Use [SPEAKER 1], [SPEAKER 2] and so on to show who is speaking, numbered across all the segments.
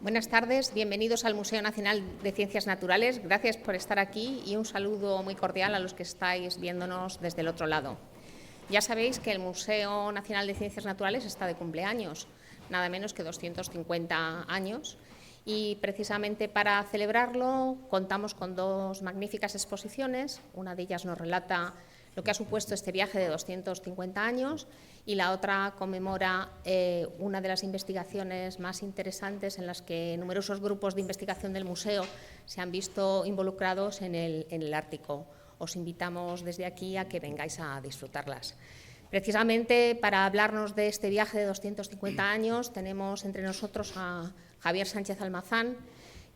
[SPEAKER 1] Buenas tardes, bienvenidos al Museo Nacional de Ciencias Naturales. Gracias por estar aquí y un saludo muy cordial a los que estáis viéndonos desde el otro lado. Ya sabéis que el Museo Nacional de Ciencias Naturales está de cumpleaños, nada menos que 250 años, y precisamente para celebrarlo contamos con dos magníficas exposiciones. Una de ellas nos relata lo que ha supuesto este viaje de 250 años y la otra conmemora una de las investigaciones más interesantes en las que numerosos grupos de investigación del museo se han visto involucrados en el Ártico. Os invitamos desde aquí a que vengáis a disfrutarlas. Precisamente para hablarnos de este viaje de 250 años tenemos entre nosotros a Javier Sánchez Almazán,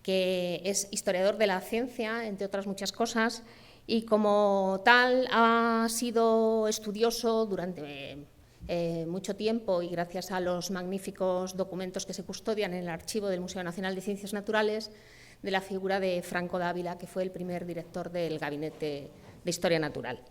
[SPEAKER 1] que es historiador de la ciencia, entre otras muchas cosas, y como tal ha sido estudioso durante mucho tiempo y gracias a los magníficos documentos que se custodian en el archivo del Museo Nacional de Ciencias Naturales de la figura de Franco Dávila, que fue el primer director del Gabinete de Historia Natural.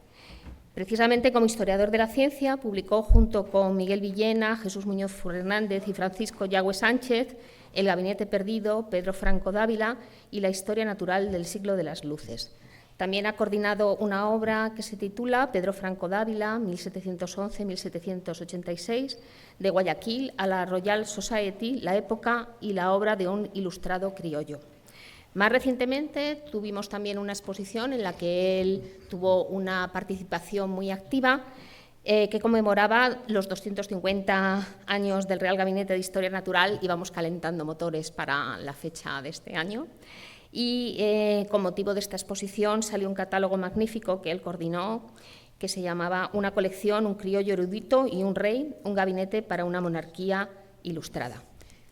[SPEAKER 1] Precisamente como historiador de la ciencia publicó junto con Miguel Villena, Jesús Muñoz Fernández y Francisco Yagüe Sánchez El Gabinete Perdido, Pedro Franco Dávila y la Historia Natural del Siglo de las Luces. También ha coordinado una obra que se titula Pedro Franco Dávila, 1711-1786, de Guayaquil a la Royal Society, la época y la obra de un ilustrado criollo. Más recientemente tuvimos también una exposición en la que él tuvo una participación muy activa que conmemoraba los 250 años del Real Gabinete de Historia Natural y vamos calentando motores para la fecha de este año. Y con motivo de esta exposición salió un catálogo magnífico que él coordinó, que se llamaba Una colección, un criollo erudito y un rey, un gabinete para una monarquía ilustrada.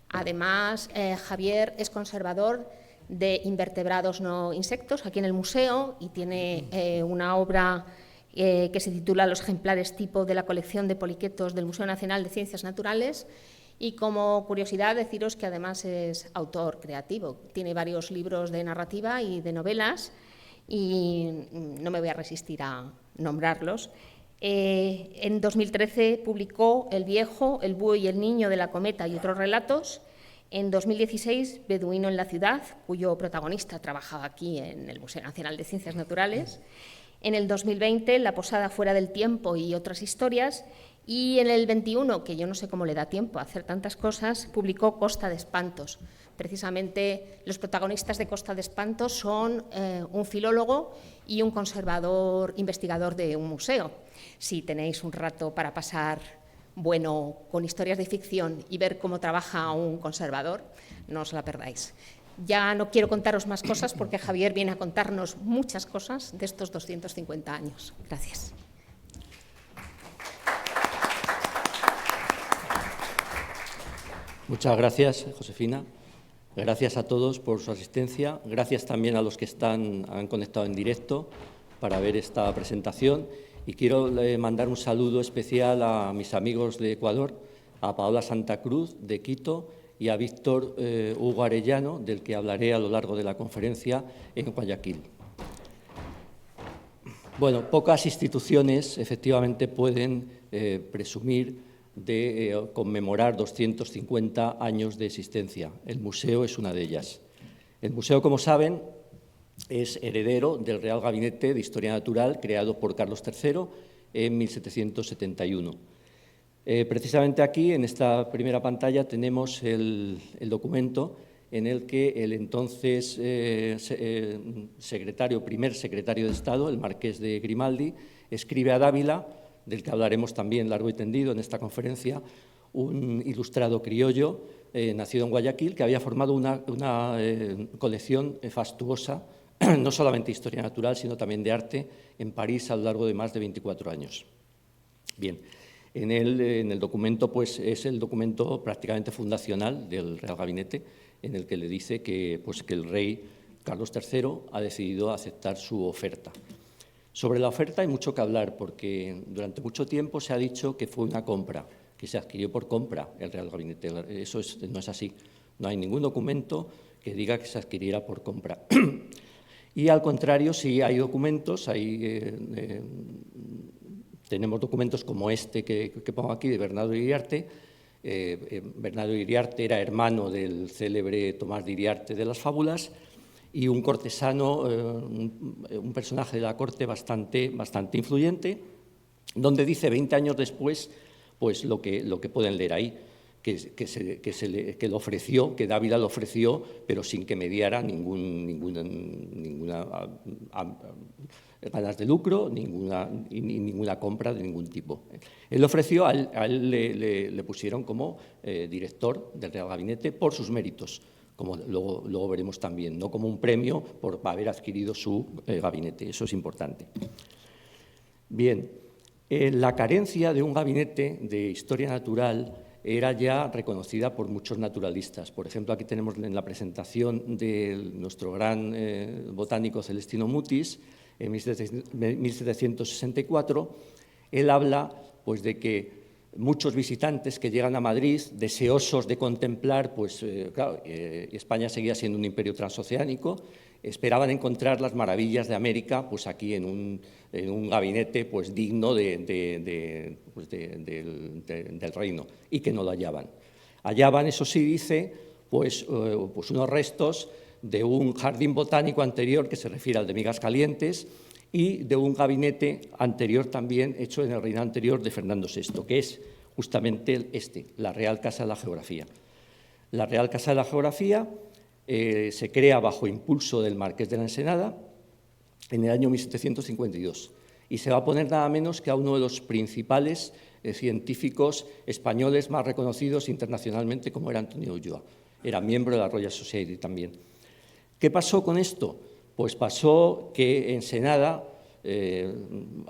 [SPEAKER 1] Además, Javier es conservador de invertebrados no insectos aquí en el museo y tiene una obra que se titula Los ejemplares tipo de la colección de poliquetos del Museo Nacional de Ciencias Naturales. Y como curiosidad deciros que además es autor creativo, tiene varios libros de narrativa y de novelas y no me voy a resistir a nombrarlos. En 2013 publicó El viejo, el búho y el niño de la cometa y otros relatos. En 2016, Beduino en la ciudad, cuyo protagonista trabajaba aquí en el Museo Nacional de Ciencias Naturales. En el 2020, La posada fuera del tiempo y otras historias. Y en el 21, que yo no sé cómo le da tiempo a hacer tantas cosas, publicó Costa de Espantos. Precisamente los protagonistas de Costa de Espantos son un filólogo y un conservador investigador de un museo. Si tenéis un rato para pasar bueno con historias de ficción y ver cómo trabaja un conservador, no os la perdáis. Ya no quiero contaros más cosas porque Javier viene a contarnos muchas cosas de estos 250 años. Gracias.
[SPEAKER 2] Muchas gracias, Josefina. Gracias a todos por su asistencia. Gracias también a los que han conectado en directo para ver esta presentación. Y quiero mandar un saludo especial a mis amigos de Ecuador, a Paola Santa Cruz, de Quito, y a Víctor Hugo Arellano, del que hablaré a lo largo de la conferencia en Guayaquil. Bueno, pocas instituciones efectivamente pueden presumir de conmemorar 250 años de existencia. El museo es una de ellas. El museo, como saben, es heredero del Real Gabinete de Historia Natural creado por Carlos III en 1771. Precisamente aquí, en esta primera pantalla, tenemos el documento en el que el entonces primer secretario de Estado, el marqués de Grimaldi, escribe a Dávila, del que hablaremos también largo y tendido en esta conferencia, un ilustrado criollo nacido en Guayaquil, que había formado una colección fastuosa, no solamente de historia natural, sino también de arte, en París a lo largo de más de 24 años. Bien, en el documento, pues, es el documento prácticamente fundacional del Real Gabinete, en el que le dice que el rey Carlos III ha decidido aceptar su oferta. Sobre la oferta hay mucho que hablar, porque durante mucho tiempo se ha dicho que fue una compra, que se adquirió por compra el Real Gabinete. Eso no es así. No hay ningún documento que diga que se adquiriera por compra. Y al contrario, sí hay documentos, tenemos documentos como este que pongo aquí, de Bernardo Iriarte, Bernardo de Iriarte era hermano del célebre Tomás de Iriarte de las fábulas, y un cortesano, un personaje de la corte bastante influyente, donde dice 20 años después pues lo que pueden leer ahí, que lo ofreció, que Dávila lo ofreció, pero sin que mediara ninguna ganas de lucro, ninguna compra de ningún tipo. Él ofreció, a él le pusieron como director del Real Gabinete por sus méritos, como luego veremos también, no como un premio por haber adquirido su gabinete. Eso es importante. Bien, la carencia de un gabinete de historia natural era ya reconocida por muchos naturalistas. Por ejemplo, aquí tenemos en la presentación de nuestro gran botánico Celestino Mutis, en 1764, él habla pues, de que muchos visitantes que llegan a Madrid, deseosos de contemplar, pues claro, España seguía siendo un imperio transoceánico, esperaban encontrar las maravillas de América pues, aquí en un gabinete pues, digno del reino, y que no lo hallaban. Hallaban, eso sí dice, pues unos restos de un jardín botánico anterior que se refiere al de Migas Calientes y de un gabinete anterior también hecho en el reinado anterior de Fernando VI, que es justamente la Real Casa de la Geografía. La Real Casa de la Geografía se crea bajo impulso del Marqués de la Ensenada en el año 1752 y se va a poner nada menos que a uno de los principales científicos españoles más reconocidos internacionalmente, como era Antonio Ulloa. Era miembro de la Royal Society también. ¿Qué pasó con esto? Pues pasó que Ensenada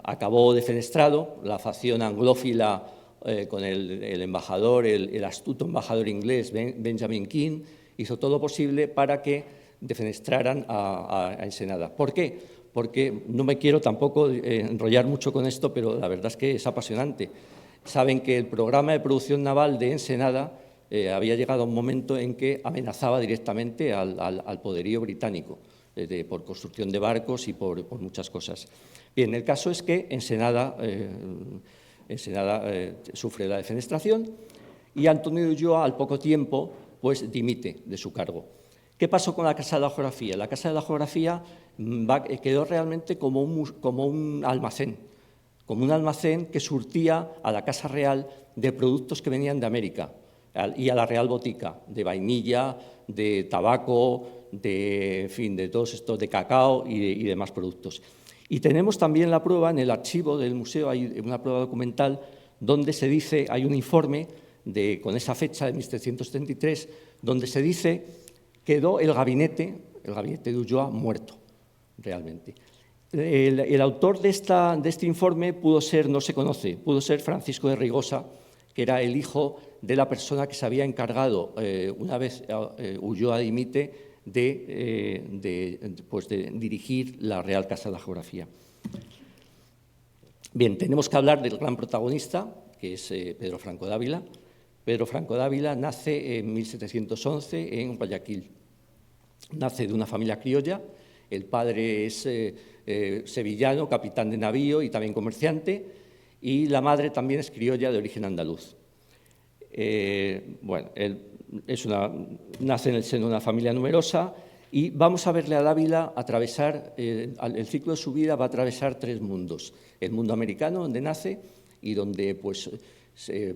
[SPEAKER 2] acabó defenestrado, la facción anglófila con el embajador, el astuto embajador inglés Benjamin King, hizo todo lo posible para que defenestraran a Ensenada. ¿Por qué? Porque no me quiero tampoco enrollar mucho con esto, pero la verdad es que es apasionante. Saben que el programa de producción naval de Ensenada había llegado a un momento en que amenazaba directamente al poderío británico, por construcción de barcos y por muchas cosas. Bien, el caso es que Ensenada sufre la defenestración y Antonio de Ulloa, al poco tiempo, pues dimite de su cargo. ¿Qué pasó con la Casa de la Geografía? La Casa de la Geografía quedó realmente como un almacén que surtía a la Casa Real de productos que venían de América, y a la Real Botica, de vainilla, de tabaco, de todos estos, de cacao y demás productos. Y tenemos también la prueba en el archivo del museo, hay una prueba documental donde se dice, hay un informe con esa fecha de 1773, donde se dice quedó el gabinete de Ulloa muerto, realmente. El autor de este informe no se conoce, pudo ser Francisco de Rigosa, que era el hijo de la persona que se había encargado, una vez Ulloa dimite, de dirigir la Real Casa de la Geografía. Bien, tenemos que hablar del gran protagonista, que es Pedro Franco de Ávila. Pedro Franco de Ávila nace en 1711 en Guayaquil. Nace de una familia criolla, el padre es sevillano, capitán de navío y también comerciante, y la madre también es criolla de origen andaluz. Bueno, él nace en el seno de una familia numerosa y vamos a verle a Dávila atravesar, el ciclo de su vida va a atravesar tres mundos. El mundo americano, donde nace y donde pues,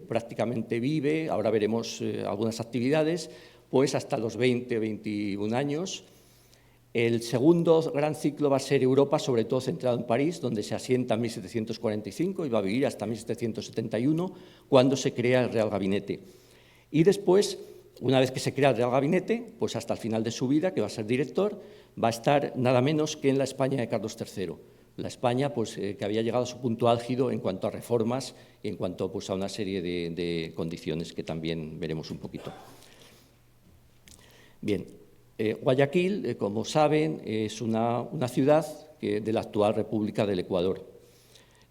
[SPEAKER 2] prácticamente vive, ahora veremos algunas actividades, pues hasta los 20, 21 años. El segundo gran ciclo va a ser Europa, sobre todo centrado en París, donde se asienta en 1745 y va a vivir hasta 1771, cuando se crea el Real Gabinete. Y después, una vez que se crea el Real Gabinete, pues hasta el final de su vida, que va a ser director, va a estar nada menos que en la España de Carlos III. La España pues, que había llegado a su punto álgido en cuanto a reformas y en cuanto pues, a una serie de condiciones que también veremos un poquito. Bien. Guayaquil, como saben, es una ciudad de la actual República del Ecuador.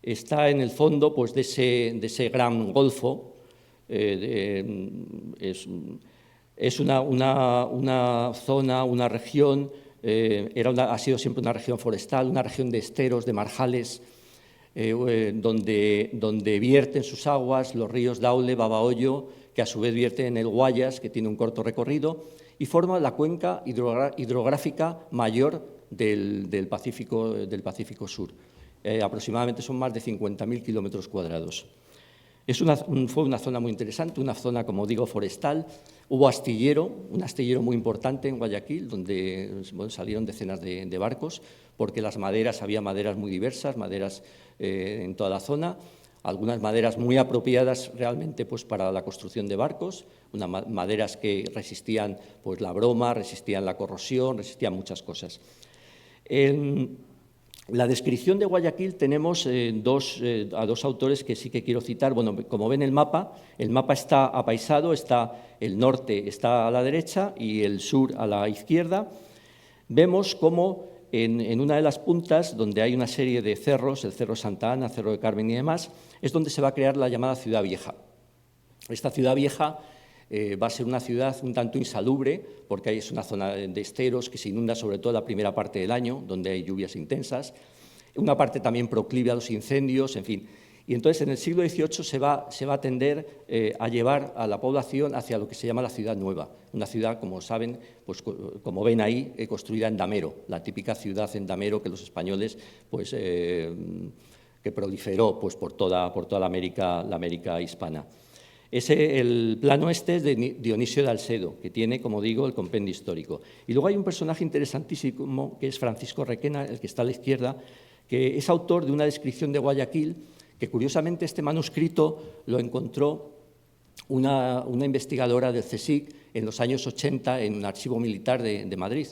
[SPEAKER 2] Está en el fondo pues, de ese gran golfo. Es una zona, una región, ha sido siempre una región forestal, una región de esteros, de marjales, donde vierten sus aguas los ríos Daule, Babahoyo que a su vez vierte en el Guayas, que tiene un corto recorrido, y forma la cuenca hidrográfica mayor del Pacífico Sur. Aproximadamente son más de 50.000 kilómetros cuadrados. Fue una zona muy interesante, una zona, como digo, forestal. Hubo un astillero muy importante en Guayaquil, donde salieron decenas de barcos, porque había maderas muy diversas, maderas en toda la zona, algunas maderas muy apropiadas realmente pues, para la construcción de barcos, unas maderas que resistían pues, la broma, resistían la corrosión, resistían muchas cosas. En la descripción de Guayaquil tenemos a dos autores que sí que quiero citar. Bueno, como ven el mapa está apaisado, el norte está a la derecha y el sur a la izquierda. Vemos cómo en una de las puntas, donde hay una serie de cerros, el Cerro Santa Ana, Cerro de Carmen y demás, es donde se va a crear la llamada Ciudad Vieja. Esta Ciudad Vieja va a ser una ciudad un tanto insalubre, porque ahí es una zona de esteros que se inunda sobre todo la primera parte del año, donde hay lluvias intensas, una parte también proclive a los incendios, en fin. Y entonces en el siglo XVIII se va a tender a llevar a la población hacia lo que se llama la ciudad nueva, una ciudad, como saben, pues, como ven ahí, construida en damero, la típica ciudad en damero que los españoles, pues, que proliferó pues, por toda la América hispana. El plano este es de Dionisio de Alcedo, que tiene, como digo, el compendio histórico. Y luego hay un personaje interesantísimo, que es Francisco Requena, el que está a la izquierda, que es autor de una descripción de Guayaquil, que curiosamente este manuscrito lo encontró una investigadora del CSIC en los años 80 en un archivo militar de Madrid,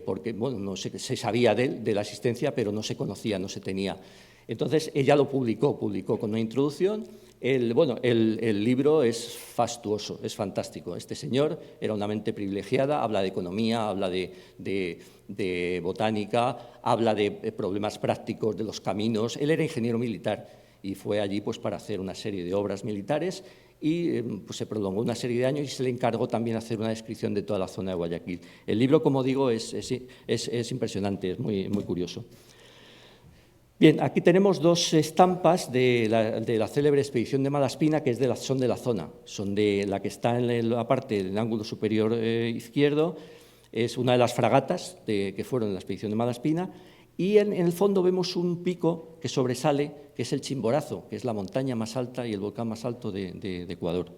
[SPEAKER 2] porque bueno, no se sabía de la existencia, pero no se conocía, no se tenía. Entonces ella lo publicó con una introducción. El libro es fastuoso, es fantástico. Este señor era una mente privilegiada, habla de economía, habla de botánica, habla de problemas prácticos de los caminos. Él era ingeniero militar y fue allí pues, para hacer una serie de obras militares y pues, se prolongó una serie de años y se le encargó también hacer una descripción de toda la zona de Guayaquil. El libro, como digo, es impresionante, es muy, muy curioso. Bien, aquí tenemos dos estampas de la célebre expedición de Malaspina, que son de la zona, son de la que está en la parte del ángulo superior izquierdo, es una de las fragatas que fueron en la expedición de Malaspina, y en el fondo vemos un pico que sobresale, que es el Chimborazo, que es la montaña más alta y el volcán más alto de Ecuador.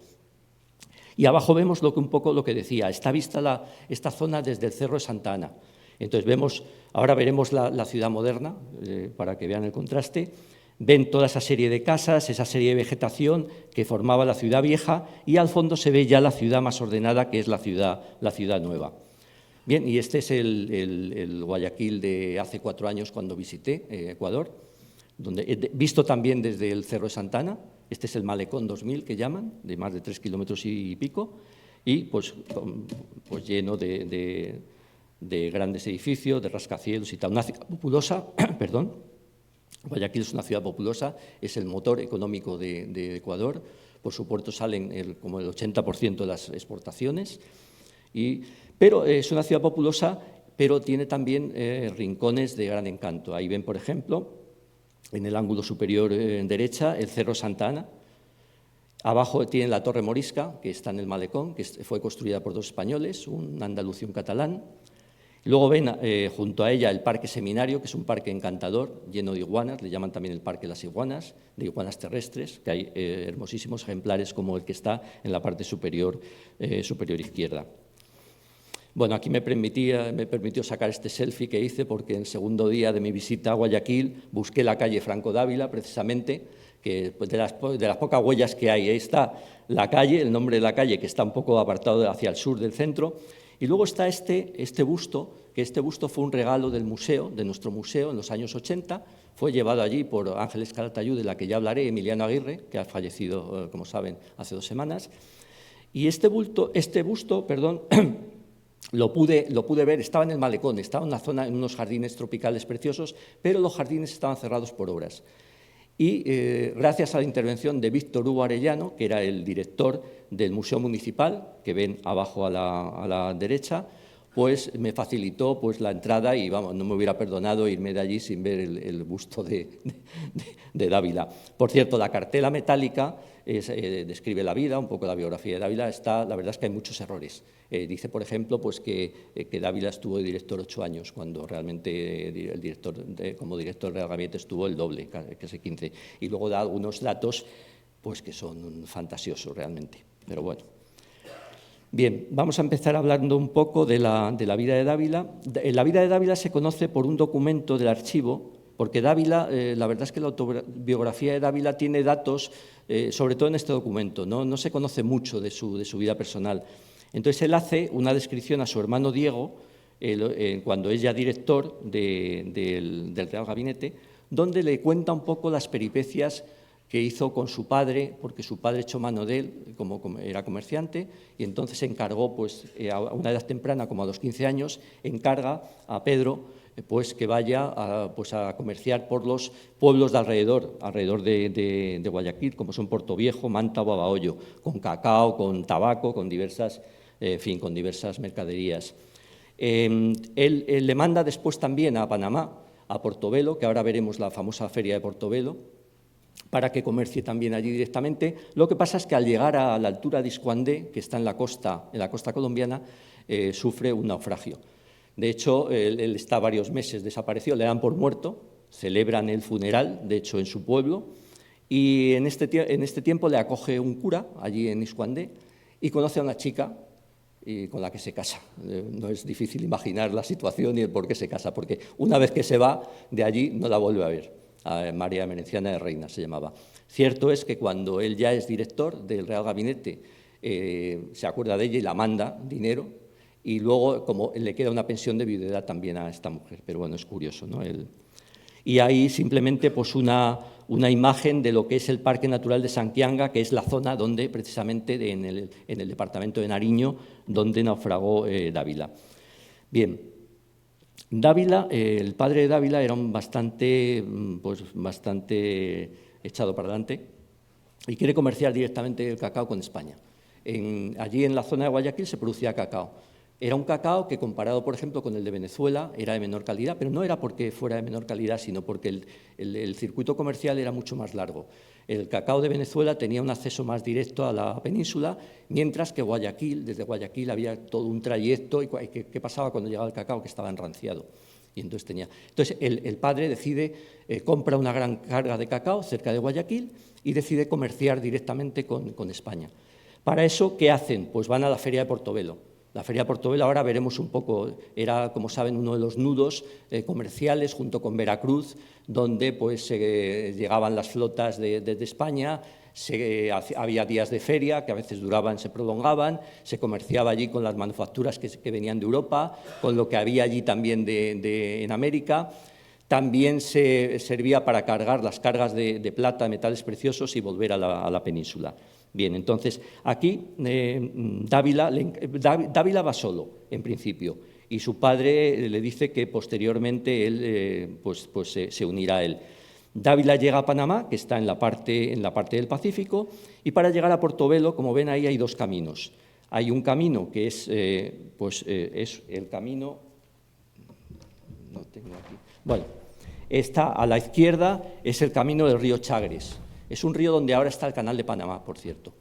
[SPEAKER 2] Y abajo vemos un poco lo que decía, está vista esta zona desde el Cerro de Santa Ana. Entonces ahora veremos la ciudad moderna, para que vean el contraste. Ven toda esa serie de casas, esa serie de vegetación que formaba la ciudad vieja y al fondo se ve ya la ciudad más ordenada, que es la ciudad nueva. Bien, y este es el Guayaquil de hace 4 años cuando visité Ecuador, donde he visto también desde el Cerro de Santa Ana. Este es el Malecón 2000 que llaman, de más de 3 kilómetros y pico, y pues lleno de grandes edificios, de rascacielos y tal. Una ciudad populosa, perdón, Guayaquil es una ciudad populosa, es el motor económico de Ecuador, por su puerto salen como el 80% de las exportaciones, pero es una ciudad populosa, pero tiene también rincones de gran encanto. Ahí ven, por ejemplo, en el ángulo superior derecha, el Cerro Santa Ana. Abajo tienen la Torre Morisca, que está en el Malecón, que fue construida por 2 españoles, un andaluz y un catalán. Luego ven junto a ella el Parque Seminario, que es un parque encantador, lleno de iguanas, le llaman también el Parque de las Iguanas, de iguanas terrestres, que hay hermosísimos ejemplares como el que está en la parte superior izquierda. Bueno, aquí me permitió sacar este selfie que hice porque en el segundo día de mi visita a Guayaquil busqué la calle Franco Dávila, precisamente, que pues, de las pocas huellas que hay. Ahí está la calle, el nombre de la calle, que está un poco apartado hacia el sur del centro. Y luego está este busto, que este busto fue un regalo de nuestro museo, en los años 80, fue llevado allí por Ángeles Calatayud, de la que ya hablaré, Emiliano Aguirre, que ha fallecido, como saben, hace 2 semanas. Y este busto, lo pude ver, estaba en el Malecón, estaba en una zona, en unos jardines tropicales preciosos, pero los jardines estaban cerrados por obras. Y gracias a la intervención de Víctor Hugo Arellano, que era el director del Museo Municipal, que ven abajo a la derecha, pues me facilitó pues, la entrada y vamos, no me hubiera perdonado irme de allí sin ver el busto de Dávila. Por cierto, la cartela metálica describe la vida, un poco la biografía de Dávila. La verdad es que hay muchos errores. Dice, por ejemplo, pues que Dávila estuvo de director 8 años, cuando realmente como director del Real Gabinete estuvo el doble, casi 15. Y luego da algunos datos pues, que son fantasiosos realmente, pero bueno. Bien, vamos a empezar hablando un poco de la vida de Dávila. La vida de Dávila se conoce por un documento del archivo, porque Dávila, la verdad es que la autobiografía de Dávila tiene datos, sobre todo en este documento, no se conoce mucho de su vida personal. Entonces, él hace una descripción a su hermano Diego, cuando es ya director del Real Gabinete, donde le cuenta un poco las peripecias que hizo con su padre, porque su padre echó mano de él, como era comerciante, y entonces se encargó, pues, a una edad temprana, como a los 15 años, encarga a Pedro pues, que vaya a comerciar por los pueblos de alrededor de Guayaquil, como son Portoviejo, Manta o Babahoyo, con cacao, con tabaco, con diversas mercaderías. Él le manda después también a Panamá, a Portobelo, que ahora veremos la famosa feria de Portobelo, para que comercie también allí directamente. Lo que pasa es que al llegar a la altura de Iscuandé, que está en la costa colombiana, sufre un naufragio. De hecho, él está varios meses desaparecido, le dan por muerto, celebran el funeral, de hecho, en su pueblo, y en este tiempo le acoge un cura allí en Iscuandé y conoce a una chica con la que se casa. No es difícil imaginar la situación y el por qué se casa, porque una vez que se va de allí no la vuelve a ver. María Merenciana de Reina se llamaba. Cierto es que cuando él ya es director del Real Gabinete, se acuerda de ella y la manda dinero, y luego como le queda una pensión de viudedad también a esta mujer, pero bueno, es curioso, ¿no? Y ahí simplemente pues una imagen de lo que es el Parque Natural de Santianga, que es la zona donde precisamente en el departamento de Nariño, donde naufragó Dávila. Bien. Dávila, el padre de Dávila era bastante echado para adelante y quiere comerciar directamente el cacao con España. Allí en la zona de Guayaquil se producía cacao. Era un cacao que, comparado, por ejemplo, con el de Venezuela, era de menor calidad, pero no era porque fuera de menor calidad, sino porque el circuito comercial era mucho más largo. El cacao de Venezuela tenía un acceso más directo a la península, mientras que desde Guayaquil había todo un trayecto. ¿Y qué pasaba cuando llegaba el cacao? Que estaba enranciado. Y entonces el padre decide, compra una gran carga de cacao cerca de Guayaquil y decide comerciar directamente con España. Para eso, ¿qué hacen? Pues van a la feria de Portobelo. La feria de Portobelo, ahora veremos un poco, era, como saben, uno de los nudos comerciales junto con Veracruz, donde pues, llegaban las flotas de España, había días de feria que a veces duraban, se prolongaban, se comerciaba allí con las manufacturas que venían de Europa, con lo que había allí también en América. También se servía para cargar las cargas de plata, de metales preciosos y volver a la península. Bien, entonces, aquí Dávila va solo, en principio, y su padre le dice que posteriormente él se unirá a él. Dávila llega a Panamá, que está en la parte del Pacífico, y para llegar a Portobelo, como ven ahí, hay dos caminos. Hay un camino que es el camino... No tengo aquí... Bueno, está a la izquierda, es el camino del río Chagres. Es un río donde ahora está el Canal de Panamá, por cierto.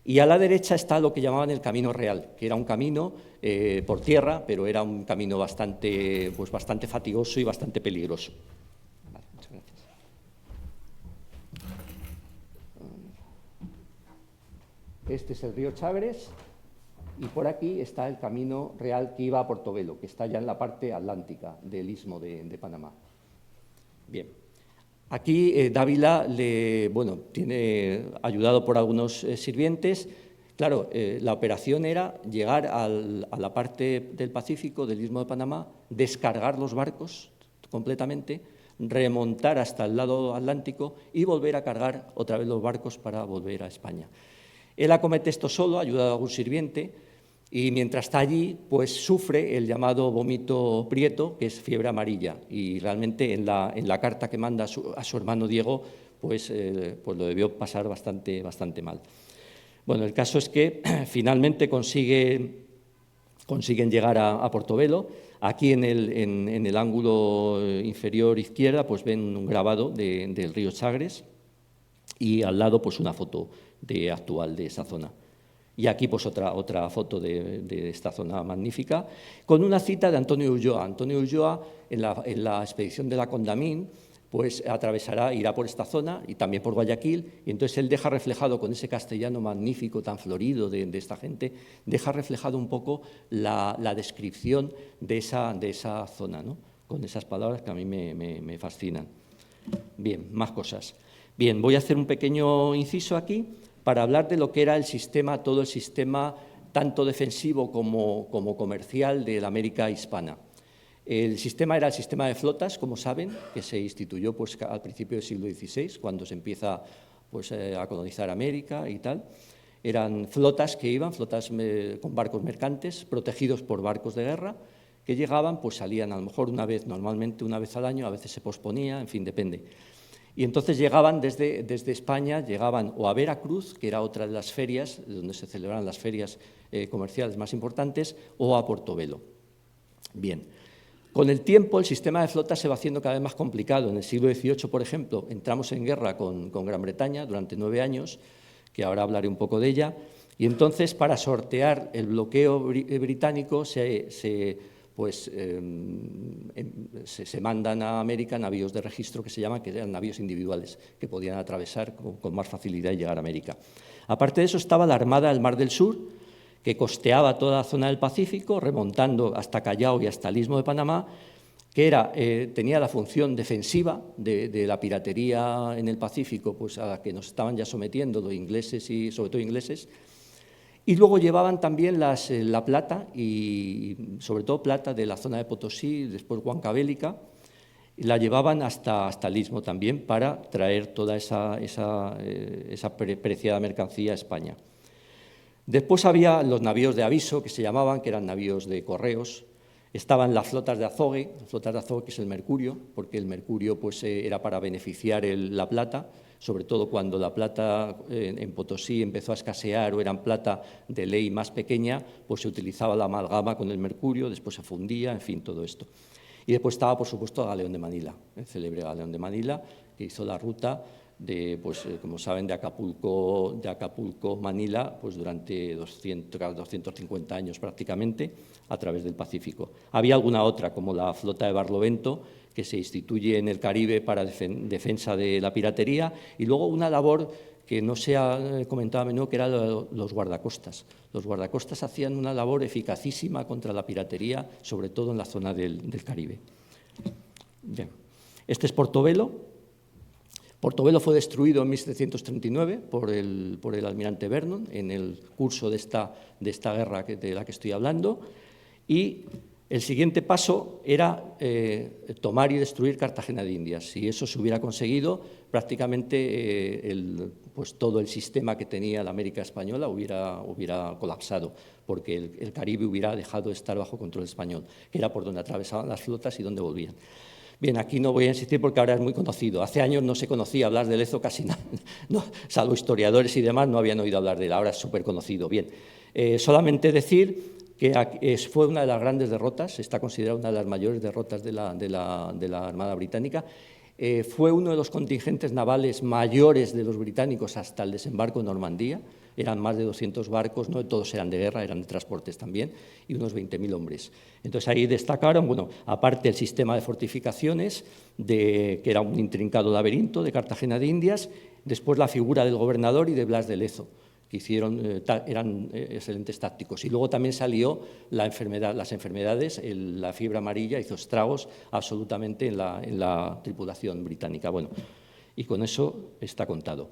[SPEAKER 2] Y a la derecha está lo que llamaban el Camino Real, que era un camino por tierra, pero era un camino bastante fatigoso y bastante peligroso. Vale, muchas gracias. Este es el río Chagres y por aquí está el Camino Real que iba a Portobelo, que está ya en la parte atlántica del istmo de Panamá. Bien. Aquí Dávila, tiene ayudado por algunos sirvientes. Claro, la operación era llegar a la parte del Pacífico, del Istmo de Panamá, descargar los barcos completamente, remontar hasta el lado atlántico y volver a cargar otra vez los barcos para volver a España. Él acomete esto solo, ayudado a algún sirviente, y mientras está allí, pues sufre el llamado vómito prieto, que es fiebre amarilla, y realmente en la carta que manda a su hermano Diego, pues lo debió pasar bastante mal. Bueno, el caso es que finalmente consiguen llegar a Portobelo. Aquí en el ángulo inferior izquierda pues ven un grabado del río Chagres y al lado pues una foto actual de esa zona. Y aquí pues otra foto de esta zona magnífica, con una cita de Antonio Ulloa. Antonio Ulloa, en la expedición de la Condamine, pues irá por esta zona y también por Guayaquil, y entonces él deja reflejado, con ese castellano magnífico, tan florido de esta gente, deja reflejado un poco la descripción de esa zona, ¿no? Con esas palabras que a mí me fascinan. Bien, más cosas. Bien, voy a hacer un pequeño inciso aquí para hablar de lo que era el sistema, todo el sistema tanto defensivo como comercial de la América hispana. El sistema era el sistema de flotas, como saben, que se instituyó pues, al principio del siglo XVI, cuando se empieza pues, a colonizar América y tal. Eran flotas que iban, flotas con barcos mercantes, protegidos por barcos de guerra, que llegaban, pues salían a lo mejor normalmente una vez al año, a veces se posponía, en fin, depende. Y entonces llegaban desde España, llegaban o a Veracruz, que era otra de las ferias, donde se celebraban las ferias comerciales más importantes, o a Portobelo. Bien. Con el tiempo, el sistema de flotas se va haciendo cada vez más complicado. En el siglo XVIII, por ejemplo, entramos en guerra con Gran Bretaña durante 9 años, que ahora hablaré un poco de ella, y entonces, para sortear el bloqueo británico, se mandan a América navíos de registro que se llaman, que eran navíos individuales, que podían atravesar con más facilidad y llegar a América. Aparte de eso, estaba la Armada del Mar del Sur, que costeaba toda la zona del Pacífico, remontando hasta Callao y hasta el Istmo de Panamá, que tenía la función defensiva de la piratería en el Pacífico, pues a la que nos estaban ya sometiendo los ingleses y sobre todo ingleses. Y luego llevaban también la plata, y sobre todo plata de la zona de Potosí, después Huancavelica, y la llevaban hasta el Istmo también para traer toda esa preciada mercancía a España. Después había los navíos de aviso, que se llamaban, que eran navíos de correos. Estaban las flotas de azogue, que es el mercurio, porque el mercurio pues, era para beneficiar la plata, sobre todo cuando la plata en Potosí empezó a escasear o eran plata de ley más pequeña, pues se utilizaba la amalgama con el mercurio, después se fundía, en fin, todo esto. Y después estaba, por supuesto, el Galeón de Manila, el célebre Galeón de Manila, que hizo la ruta pues, como saben, de Acapulco Manila, pues durante 250 años prácticamente, a través del Pacífico. Había alguna otra, como la flota de Barlovento, que se instituye en el Caribe para defensa de la piratería, y luego una labor que no se ha comentado a menudo, que eran los guardacostas. Los guardacostas hacían una labor eficacísima contra la piratería, sobre todo en la zona del Caribe. Bien. Este es Portobelo. Portobelo fue destruido en 1739 por el almirante Vernon en el curso de esta guerra de la que estoy hablando, y el siguiente paso era tomar y destruir Cartagena de Indias. Si eso se hubiera conseguido, prácticamente pues todo el sistema que tenía la América española hubiera colapsado, porque el Caribe hubiera dejado de estar bajo control español, que era por donde atravesaban las flotas y donde volvían. Bien, aquí no voy a insistir porque ahora es muy conocido. Hace años no se conocía hablar de Lezo casi nada, no, salvo historiadores y demás, no habían oído hablar de él, ahora es súper conocido. Bien, solamente decir que fue una de las grandes derrotas, está considerada una de las mayores derrotas de la Armada Británica. Fue uno de los contingentes navales mayores de los británicos hasta el desembarco en Normandía. Eran más de 200 barcos, no todos eran de guerra, eran de transportes también, y unos 20.000 hombres. Entonces ahí destacaron, bueno, aparte el sistema de fortificaciones, que era un intrincado laberinto de Cartagena de Indias, después la figura del gobernador y de Blas de Lezo, que eran excelentes tácticos. Y luego también salió las enfermedades, la fiebre amarilla hizo estragos absolutamente en la tripulación británica. Bueno, y con eso está contado.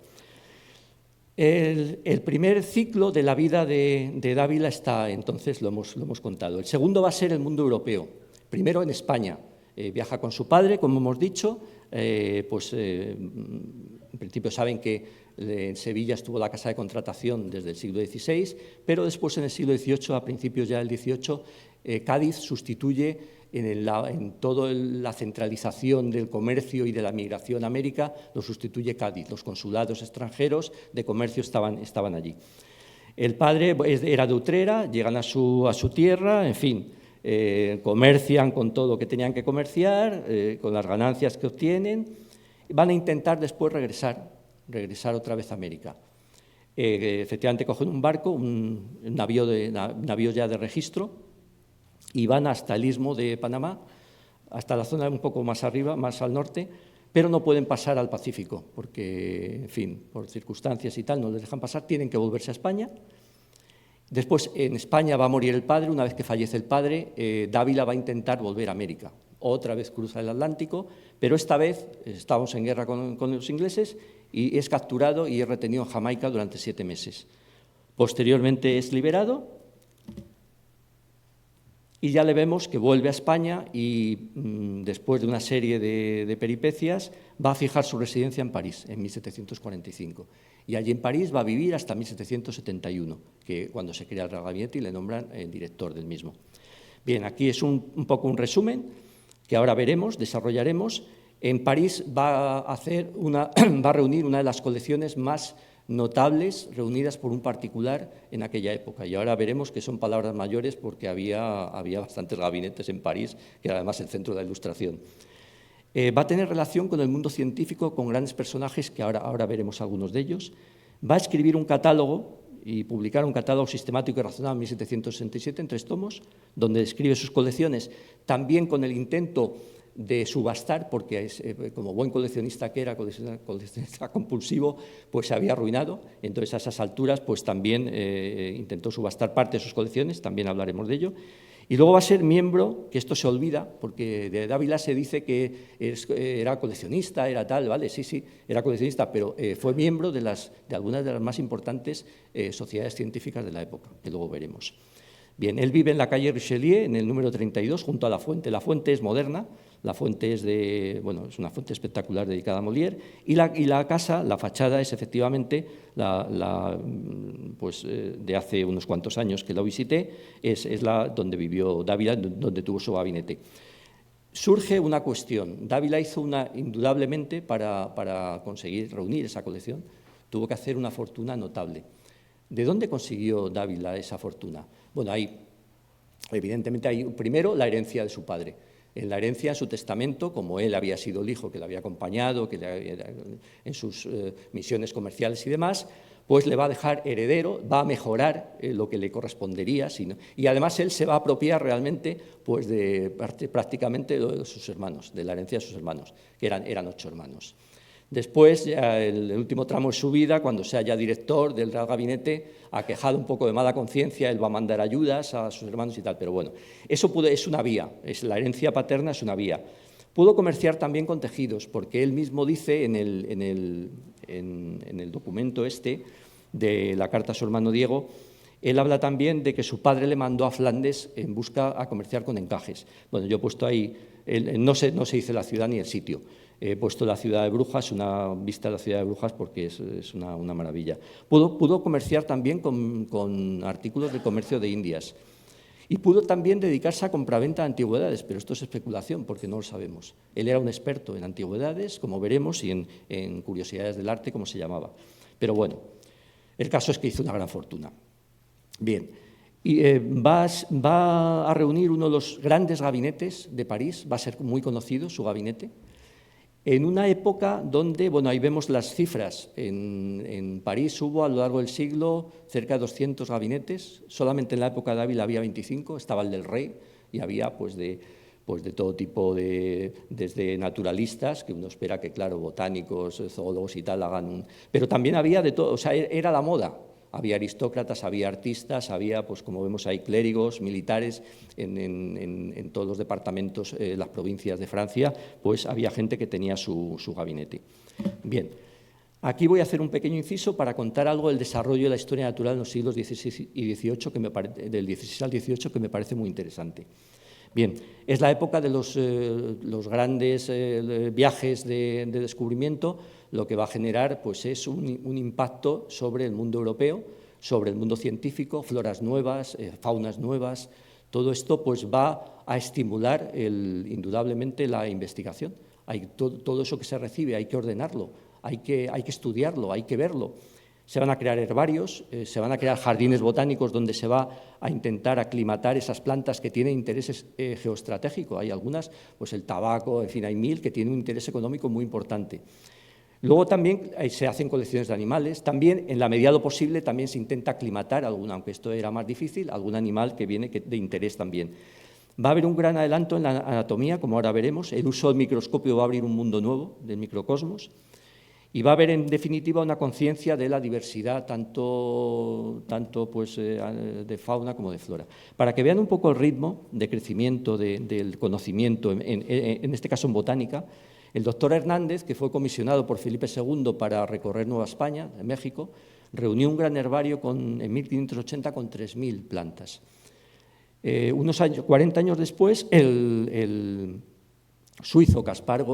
[SPEAKER 2] El primer ciclo de la vida de Dávila está, entonces, lo hemos contado. El segundo va a ser el mundo europeo. Primero en España. Viaja con su padre, como hemos dicho. En principio saben que en Sevilla estuvo la casa de contratación desde el siglo XVI, pero después en el siglo XVIII, a principios ya del XVIII, Cádiz sustituye en toda la centralización del comercio y de la migración a América, lo sustituye Cádiz. Los consulados extranjeros de comercio estaban allí. El padre era de Utrera, llegan a su tierra, en fin, comercian con todo lo que tenían que comerciar, con las ganancias que obtienen, van a intentar después regresar otra vez a América. Efectivamente cogen un barco, un navío ya de registro, y van hasta el istmo de Panamá, hasta la zona un poco más arriba, más al norte, pero no pueden pasar al Pacífico, porque, en fin, por circunstancias y tal, no les dejan pasar, tienen que volverse a España. Después, en España va a morir el padre. Una vez que fallece el padre, Dávila va a intentar volver a América. Otra vez cruza el Atlántico, pero esta vez estamos en guerra con los ingleses y es capturado y es retenido en Jamaica durante 7 meses. Posteriormente es liberado y ya le vemos que vuelve a España y después de una serie de peripecias va a fijar su residencia en París en 1745. Y allí en París va a vivir hasta 1771, que cuando se crea el Real Gabinete y le nombran director del mismo. Bien, aquí es un poco un resumen que ahora veremos, desarrollaremos. En París va a reunir una de las colecciones más notables reunidas por un particular en aquella época. Y ahora veremos que son palabras mayores porque había bastantes gabinetes en París, que era además el centro de la Ilustración. Va a tener relación con el mundo científico, con grandes personajes, que ahora veremos algunos de ellos. Va a escribir un catálogo y publicar un catálogo sistemático y razonado en 1767 en 3 tomos, donde describe sus colecciones, también con el intento de subastar, porque como buen coleccionista que era, coleccionista compulsivo, pues se había arruinado. Entonces, a esas alturas, pues también intentó subastar parte de sus colecciones, también hablaremos de ello. Y luego va a ser miembro, que esto se olvida, porque de Dávila se dice que era coleccionista, era tal, vale, sí, era coleccionista, pero fue miembro de algunas de las más importantes sociedades científicas de la época, que luego veremos. Bien, él vive en la calle Richelieu, en el número 32, junto a la fuente. La fuente es moderna, la fuente es es una fuente espectacular dedicada a Molière, y la casa, la fachada, es efectivamente de hace unos cuantos años que la visité, es la donde vivió Dávila, donde tuvo su gabinete. Surge una cuestión. Dávila hizo indudablemente, para conseguir reunir esa colección, tuvo que hacer una fortuna notable. ¿De dónde consiguió Dávila esa fortuna? Bueno, evidentemente hay primero la herencia de su padre. En la herencia, en su testamento, como él había sido el hijo que le había acompañado en sus misiones comerciales y demás, pues le va a dejar heredero, va a mejorar lo que le correspondería, y además él se va a apropiar realmente pues prácticamente de sus hermanos, de la herencia de sus hermanos, que eran 8 hermanos. Después, ya el último tramo de su vida, cuando sea ya director del Real Gabinete, aquejado un poco de mala conciencia, él va a mandar ayudas a sus hermanos y tal, pero bueno, eso es una vía, la herencia paterna es una vía. Pudo comerciar también con tejidos, porque él mismo dice en el documento de la carta a su hermano Diego, él habla también de que su padre le mandó a Flandes a comerciar con encajes. Bueno, yo he puesto ahí, no se dice la ciudad ni el sitio. He puesto la ciudad de Brujas, una vista de la ciudad de Brujas, porque es una maravilla. Pudo comerciar también con artículos de comercio de Indias. Y pudo también dedicarse a compraventa de antigüedades, pero esto es especulación, porque no lo sabemos. Él era un experto en antigüedades, como veremos, y en curiosidades del arte, como se llamaba. Pero bueno, el caso es que hizo una gran fortuna. Bien, y va a reunir uno de los grandes gabinetes de París, va a ser muy conocido su gabinete, en una época donde, bueno, ahí vemos las cifras, en París hubo a lo largo del siglo cerca de 200 gabinetes, solamente en la época de Dávila había 25, estaba el del rey y había pues de todo tipo, desde naturalistas, que uno espera que, claro, botánicos, zoólogos y tal hagan pero también había de todo, o sea, era la moda. Había aristócratas, había artistas, había, pues como vemos ahí, clérigos, militares, en todos los departamentos, las provincias de Francia, pues había gente que tenía su gabinete. Bien, aquí voy a hacer un pequeño inciso para contar algo del desarrollo de la historia natural en los siglos XVI y XVIII, del XVI al XVIII, que me parece muy interesante. Bien, es la época de los grandes viajes de descubrimiento. Lo que va a generar pues, es un impacto sobre el mundo europeo, sobre el mundo científico, floras nuevas, faunas nuevas. Todo esto pues, va a estimular indudablemente la investigación. Todo eso que se recibe hay que ordenarlo, hay que estudiarlo, hay que verlo. Se van a crear herbarios, se van a crear jardines botánicos donde se va a intentar aclimatar esas plantas que tienen intereses geoestratégicos. Hay algunas, pues el tabaco, en fin, hay 1000 que tienen un interés económico muy importante. Luego también se hacen colecciones de animales, también en la medida de lo posible también se intenta aclimatar, aunque esto era más difícil, algún animal que viene de interés también. Va a haber un gran adelanto en la anatomía, como ahora veremos, el uso del microscopio va a abrir un mundo nuevo del microcosmos y va a haber en definitiva una conciencia de la diversidad tanto pues, de fauna como de flora. Para que vean un poco el ritmo de crecimiento del conocimiento, en este caso en botánica, el doctor Hernández, que fue comisionado por Felipe II para recorrer Nueva España, en México, reunió un gran herbario en 1580 con 3.000 plantas. Unos años, 40 años después, el suizo Caspar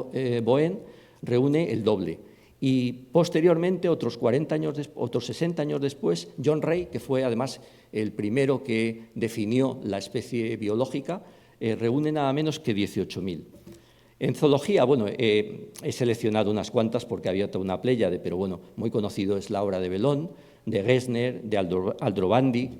[SPEAKER 2] Boen reúne el doble. Y posteriormente, otros 60 años después, John Ray, que fue además el primero que definió la especie biológica, reúne nada menos que 18.000. En zoología, bueno, he seleccionado unas cuantas porque había toda una pléyade, pero bueno, muy conocido es la obra de Bellon, de Gessner, de Aldrovandi.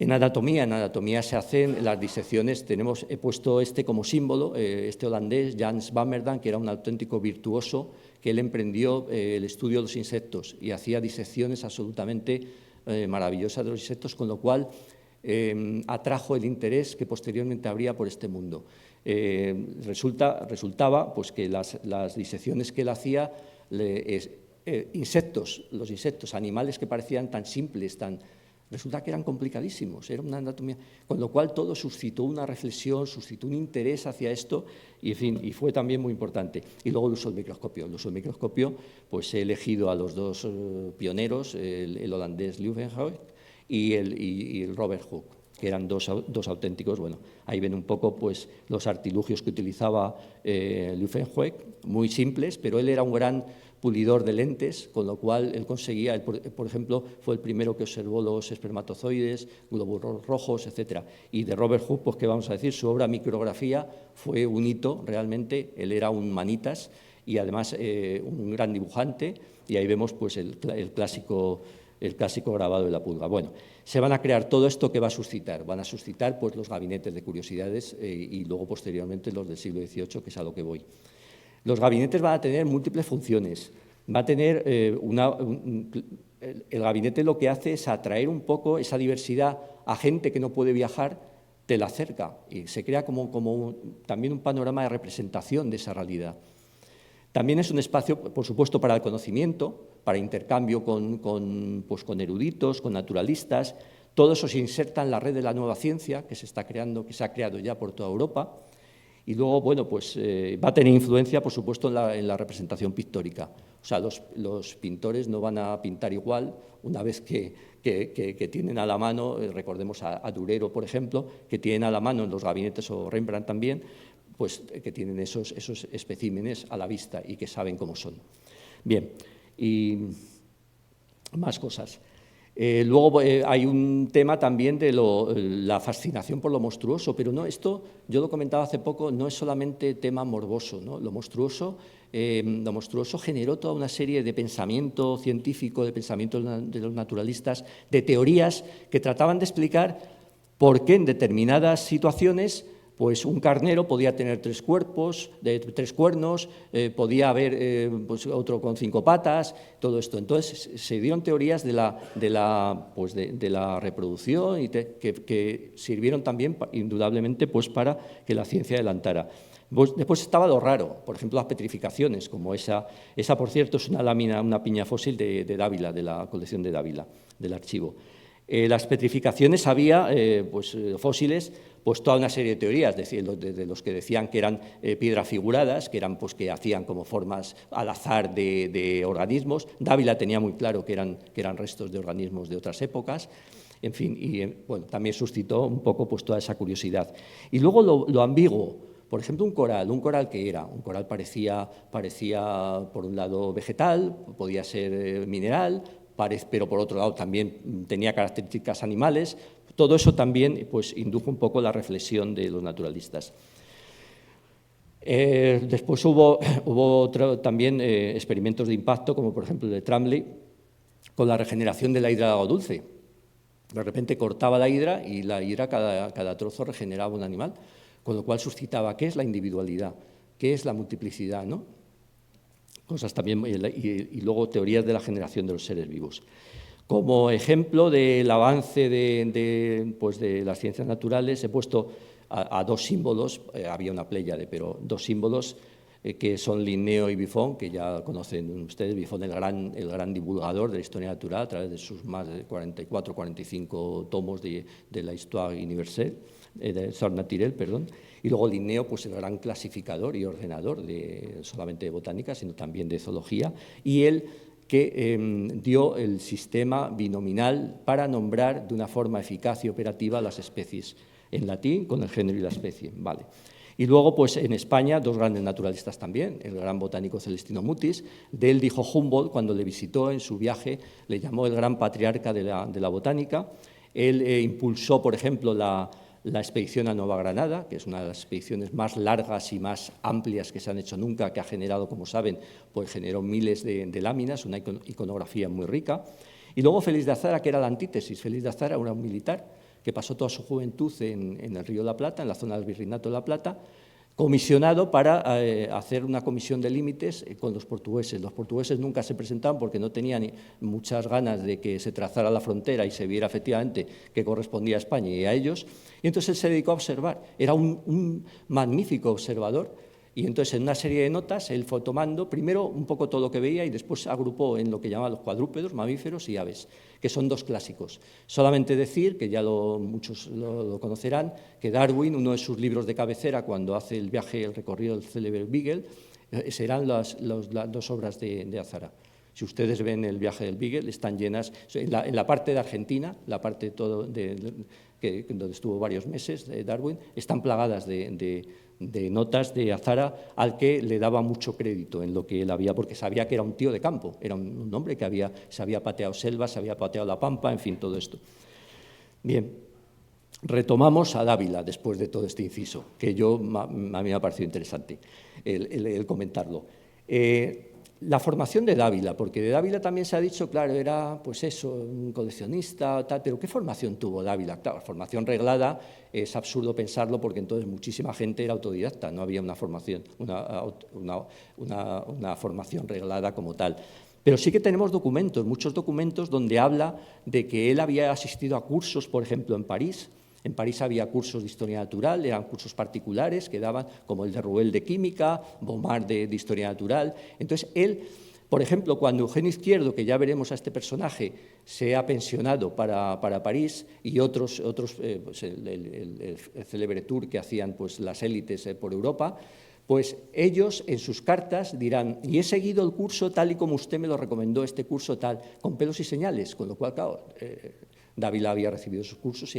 [SPEAKER 2] En anatomía se hacen las disecciones, he puesto este como símbolo, este holandés, Jan Swammerdam, que era un auténtico virtuoso, que él emprendió el estudio de los insectos y hacía disecciones absolutamente maravillosas de los insectos, con lo cual atrajo el interés que posteriormente habría por este mundo. Resultaba pues, que las disecciones que él hacía, los insectos, animales que parecían tan simples, resulta que eran complicadísimos, era una anatomía, con lo cual todo suscitó una reflexión, suscitó un interés hacia esto y, en fin, y fue también muy importante. Y luego el uso del microscopio. El uso del microscopio, pues he elegido a los dos pioneros, el holandés Leeuwenhoek y el Robert Hooke, que eran dos auténticos. Bueno, ahí ven un poco pues, los artilugios que utilizaba Leeuwenhoek, muy simples, pero él era un gran pulidor de lentes, con lo cual él conseguía, por ejemplo, fue el primero que observó los espermatozoides, glóbulos rojos, etc. Y de Robert Hooke, pues qué vamos a decir, su obra Micrografía fue un hito realmente, él era un manitas y además un gran dibujante, y ahí vemos pues, el clásico grabado de la pulga. Bueno, se van a crear todo esto que va a suscitar. Van a suscitar pues, los gabinetes de curiosidades y luego posteriormente los del siglo XVIII, que es a lo que voy. Los gabinetes van a tener múltiples funciones. Va a tener el gabinete lo que hace es atraer un poco esa diversidad a gente que no puede viajar, te la acerca y se crea también un panorama de representación de esa realidad. También es un espacio, por supuesto, para el conocimiento, para intercambio con eruditos, con naturalistas. Todo eso se inserta en la red de la nueva ciencia que se está creando, que se ha creado ya por toda Europa. Y luego, bueno, pues va a tener influencia, por supuesto, en la representación pictórica. O sea, los pintores no van a pintar igual una vez que tienen a la mano, recordemos a Durero, por ejemplo, que tienen a la mano en los gabinetes, o Rembrandt también, pues que tienen esos especímenes a la vista y que saben cómo son. Bien, y más cosas. Luego hay un tema también de la fascinación por lo monstruoso, pero no, esto, yo lo comentaba hace poco, no es solamente tema morboso, ¿no? Lo monstruoso generó toda una serie de pensamiento científico, de pensamiento de los naturalistas, de teorías que trataban de explicar por qué en determinadas situaciones pues un carnero podía tener 3 cuerpos, 3 cuernos, podía haber pues otro con 5 patas, todo esto. Entonces se dieron teorías de la reproducción y que sirvieron también indudablemente pues, para que la ciencia adelantara. Después estaba lo raro, por ejemplo las petrificaciones, como esa por cierto es una lámina, una piña fósil de Dávila, de la colección de Dávila, del archivo. Las petrificaciones había fósiles, pues toda una serie de teorías, de los que decían que eran piedras figuradas, que eran pues que hacían como formas al azar de organismos. Dávila tenía muy claro que eran restos de organismos de otras épocas. En fin, y bueno, también suscitó un poco pues toda esa curiosidad. Y luego lo ambiguo. Por ejemplo, un coral ¿qué era? Un coral parecía por un lado vegetal, podía ser mineral, pero por otro lado también tenía características animales. Todo eso también pues, indujo un poco la reflexión de los naturalistas. Después hubo también experimentos de impacto, como por ejemplo el de Tramley, con la regeneración de la hidra de agua dulce. De repente cortaba la hidra y la hidra, cada trozo regeneraba un animal, con lo cual suscitaba qué es la individualidad, qué es la multiplicidad, ¿no? cosas también, y luego teorías de la generación de los seres vivos. Como ejemplo del avance de las ciencias naturales, he puesto a dos símbolos, había una pléyade, pero dos símbolos que son Linneo y Buffon, que ya conocen ustedes. Buffon, el gran divulgador de la historia natural, a través de sus más de 44 45 tomos de la Histoire universelle, de Histoire naturelle, perdón. Y luego Linneo, pues el gran clasificador y ordenador solamente de botánica, sino también de zoología, y él que dio el sistema binominal para nombrar de una forma eficaz y operativa las especies, en latín con el género y la especie. Vale. Y luego, pues en España, dos grandes naturalistas también, el gran botánico Celestino Mutis. De él dijo Humboldt, cuando le visitó en su viaje, le llamó el gran patriarca de la botánica. Él impulsó, por ejemplo, la expedición a Nueva Granada, que es una de las expediciones más largas y más amplias que se han hecho nunca, que ha generado, como saben, pues generó miles de láminas, una iconografía muy rica. Y luego Félix de Azara, que era la antítesis. Félix de Azara era un militar que pasó toda su juventud en el Río de la Plata, en la zona del Virreinato de la Plata, comisionado para hacer una comisión de límites con los portugueses. Los portugueses nunca se presentaban porque no tenían muchas ganas de que se trazara la frontera y se viera efectivamente que correspondía a España y a ellos. Y entonces él se dedicó a observar. Era un magnífico observador. Y entonces, en una serie de notas, él fue tomando primero un poco todo lo que veía y después agrupó en lo que llamaban los cuadrúpedos, mamíferos y aves, que son dos clásicos. Solamente decir, que ya muchos lo conocerán, que Darwin, uno de sus libros de cabecera, cuando hace el viaje, el recorrido del célebre Beagle, serán las dos obras de Azara. Si ustedes ven el viaje del Beagle, están llenas, en la parte de Argentina, la parte donde estuvo varios meses Darwin, están plagadas de notas de Azara, al que le daba mucho crédito en lo que él había, porque sabía que era un tío de campo, era un hombre que se había pateado selvas, se había pateado la pampa, en fin, todo esto. Bien, retomamos a Dávila después de todo este inciso, que a mí me ha parecido interesante el comentarlo. La formación de Dávila, porque de Dávila también se ha dicho, claro, era pues eso, un coleccionista, tal, pero ¿qué formación tuvo Dávila? Claro, formación reglada es absurdo pensarlo porque entonces muchísima gente era autodidacta, no había una formación, una formación reglada como tal. Pero sí que tenemos documentos, muchos documentos donde habla de que él había asistido a cursos, por ejemplo, en París. En París había cursos de historia natural, eran cursos particulares que daban, como el de Rouel de química, Baumard de historia natural. Entonces, él, por ejemplo, cuando Eugenio Izquierdo, que ya veremos a este personaje, se ha pensionado para París, y otros pues el célebre tour que hacían pues, las élites por Europa, pues ellos en sus cartas dirán, y he seguido el curso tal y como usted me lo recomendó, este curso tal, con pelos y señales, con lo cual, claro, Dávila había recibido sus cursos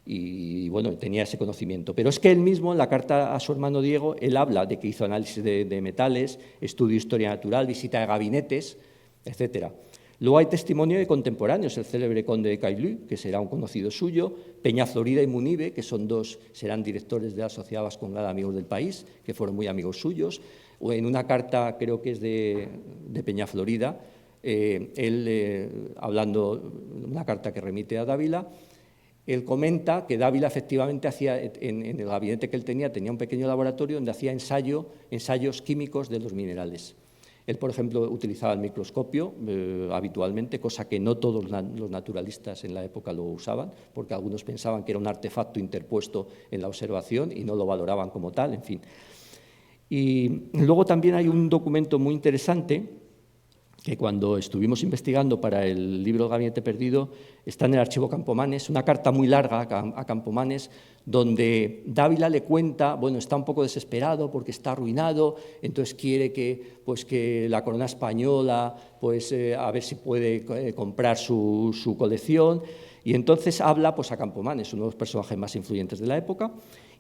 [SPEAKER 2] y bueno, tenía ese conocimiento. Pero es que él mismo, en la carta a su hermano Diego, él habla de que hizo análisis de metales, estudio de historia natural, visita de gabinetes, etcétera. Luego hay testimonio de contemporáneos, el célebre conde de Caylus, que será un conocido suyo, Peñaflorida y Munibe, que serán directores de la Sociedad Vascongada Amigos del País, que fueron muy amigos suyos. O en una carta, creo que es de Peñaflorida, él, hablando, una carta que remite a Dávila, él comenta que Dávila efectivamente hacía, en el gabinete que él tenía un pequeño laboratorio donde hacía ensayos químicos de los minerales. Él, por ejemplo, utilizaba el microscopio habitualmente, cosa que no todos los naturalistas en la época lo usaban, porque algunos pensaban que era un artefacto interpuesto en la observación y no lo valoraban como tal, en fin. Y luego también hay un documento muy interesante que cuando estuvimos investigando para el libro Gabinete Perdido, está en el archivo Campomanes, una carta muy larga a Campomanes, donde Dávila le cuenta, bueno, está un poco desesperado porque está arruinado, entonces quiere que la corona española, pues a ver si puede comprar su colección, y entonces habla pues, a Campomanes, uno de los personajes más influyentes de la época,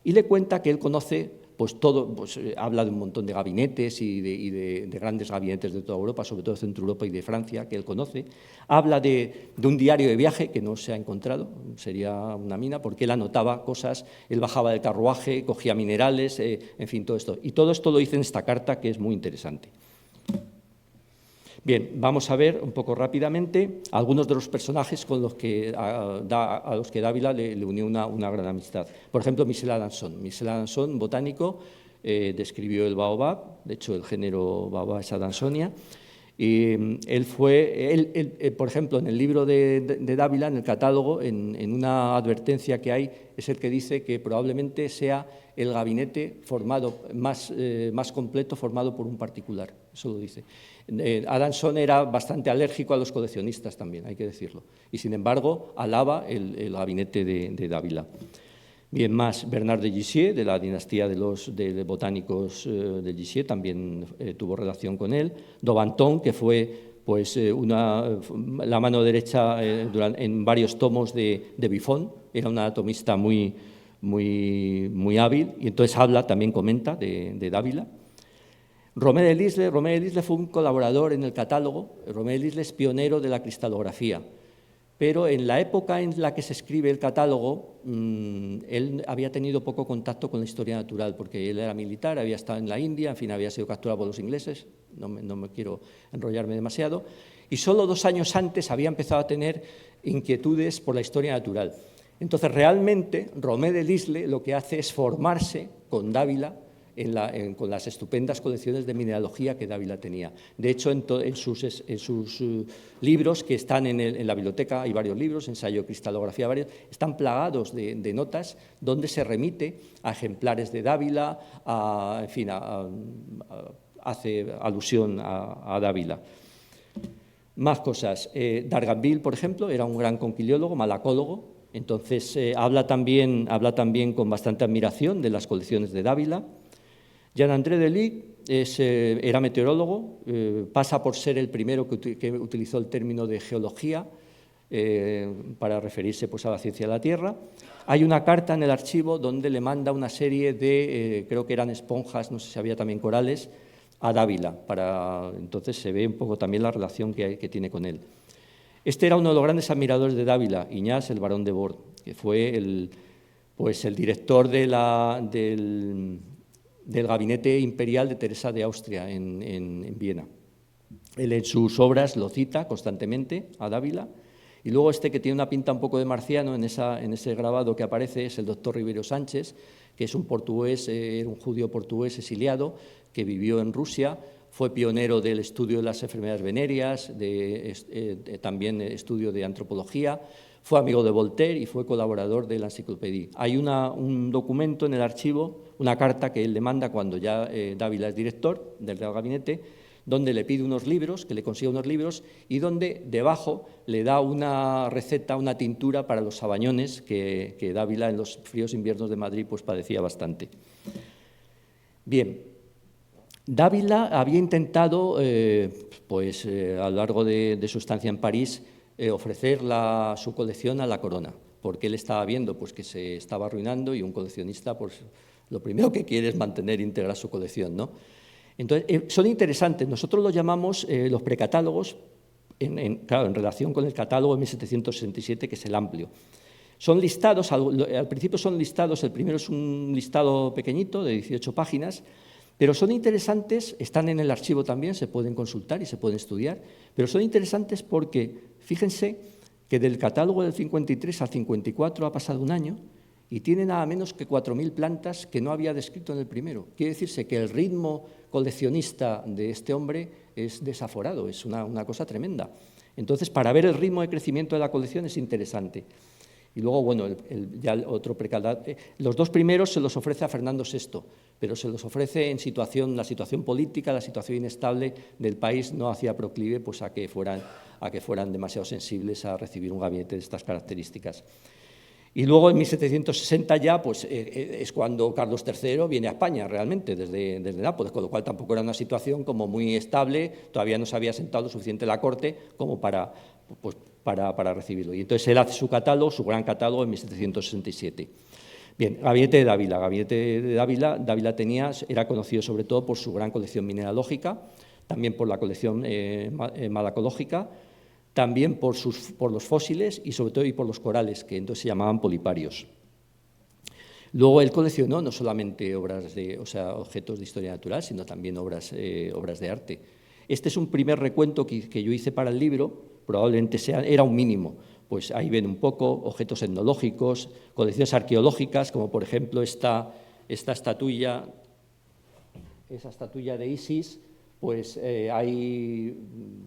[SPEAKER 2] y le cuenta que él conoce pues todo, pues, habla de un montón de gabinetes y de grandes gabinetes de toda Europa, sobre todo de Centro Europa y de Francia, que él conoce. Habla de un diario de viaje que no se ha encontrado, sería una mina, porque él anotaba cosas, él bajaba del carruaje, cogía minerales, en fin, todo esto. Y todo esto lo dice en esta carta, que es muy interesante. Bien, vamos a ver un poco rápidamente algunos de los personajes con los que, a los que Dávila le unió una gran amistad. Por ejemplo, Michel Adanson. Michel Adanson, botánico, describió el baobab, de hecho el género baobab es Adansonia. Y él por ejemplo, en el libro de Dávila, en el catálogo, en una advertencia que hay, es el que dice que probablemente sea el gabinete más completo formado por un particular, eso lo dice. Adanson era bastante alérgico a los coleccionistas también, hay que decirlo, y sin embargo alaba el gabinete de Dávila. Bien, más Bernard de Gissier, de la dinastía de los botánicos de Gissier, también tuvo relación con él. Daubenton, que fue pues, la mano derecha en varios tomos de Buffon, era un anatomista muy hábil, y entonces también comenta de Dávila. Romeu de Lisle fue un colaborador en el catálogo. Romeu de Lisle es pionero de la cristalografía. Pero en la época en la que se escribe el catálogo, él había tenido poco contacto con la historia natural, porque él era militar, había estado en la India, en fin, había sido capturado por los ingleses, no me quiero enrollarme demasiado, y solo 2 años antes había empezado a tener inquietudes por la historia natural. Entonces, realmente, Romeu de Lisle lo que hace es formarse con Dávila con las estupendas colecciones de mineralogía que Dávila tenía. De hecho, en sus libros, que están en la biblioteca, hay varios libros, ensayo, cristalografía, varios, están plagados de notas donde se remite a ejemplares de Dávila, en fin, hace alusión a Dávila. Más cosas. Darganville, por ejemplo, era un gran conquiliólogo, malacólogo, entonces habla también con bastante admiración de las colecciones de Dávila. Jean-André Delis era meteorólogo, pasa por ser el primero que utilizó el término de geología para referirse pues, a la ciencia de la Tierra. Hay una carta en el archivo donde le manda una serie de, creo que eran esponjas, no sé si había también corales, a Dávila. Entonces se ve un poco también la relación que tiene con él. Este era uno de los grandes admiradores de Dávila, Iñás, el barón de Bord, que fue el director del gabinete imperial de Teresa de Austria en Viena. Él en sus obras lo cita constantemente a Dávila, y luego que tiene una pinta un poco de marciano en ese grabado que aparece es el doctor Ribeiro Sánchez, que es un portugués, era un judío portugués exiliado que vivió en Rusia, fue pionero del estudio de las enfermedades venéreas, también estudio de antropología, fue amigo de Voltaire y fue colaborador de la enciclopedia. Hay un documento en el archivo, una carta que él le manda cuando ya Dávila es director del Real Gabinete, donde le pide unos libros, que le consiga unos libros, y donde debajo le da una receta, una tintura para los sabañones que Dávila en los fríos inviernos de Madrid pues padecía bastante. Bien, Dávila había intentado, a lo largo de su estancia en París, ofrecer su colección a la corona, porque él estaba viendo pues, que se estaba arruinando y un coleccionista pues, lo primero que quiere es mantener íntegra su colección, ¿no? Entonces, son interesantes, nosotros los llamamos los precatálogos, claro, en relación con el catálogo de 1767, que es el amplio. Son listados, al principio son listados, el primero es un listado pequeñito de 18 páginas, pero son interesantes, están en el archivo también, se pueden consultar y se pueden estudiar, pero son interesantes porque, fíjense, que del catálogo del 53 al 54 ha pasado un año y tiene nada menos que 4.000 plantas que no había descrito en el primero. Quiere decirse que el ritmo coleccionista de este hombre es desaforado, es una cosa tremenda. Entonces, para ver el ritmo de crecimiento de la colección es interesante. Y luego, bueno, los 2 primeros se los ofrece a Fernando VI, pero se los ofrece en la situación política, la situación inestable del país no hacía proclive pues, a que fueran demasiado sensibles a recibir un gabinete de estas características. Y luego en 1760 ya pues, es cuando Carlos III viene a España realmente desde Nápoles, con lo cual tampoco era una situación como muy estable, todavía no se había sentado lo suficiente la corte como para recibirlo. Y entonces él hace su gran catálogo en 1767. Bien, Gabinete de Dávila. Gabinete de Dávila, era conocido sobre todo por su gran colección mineralógica, también por la colección malacológica, también por los fósiles y sobre todo por los corales, que entonces se llamaban poliparios. Luego él coleccionó no solamente objetos de historia natural, sino también obras de arte. Este es un primer recuento que yo hice para el libro, probablemente era un mínimo, pues ahí ven un poco objetos etnológicos, colecciones arqueológicas, como por ejemplo esta estatuilla esa estatuilla de Isis, pues hay,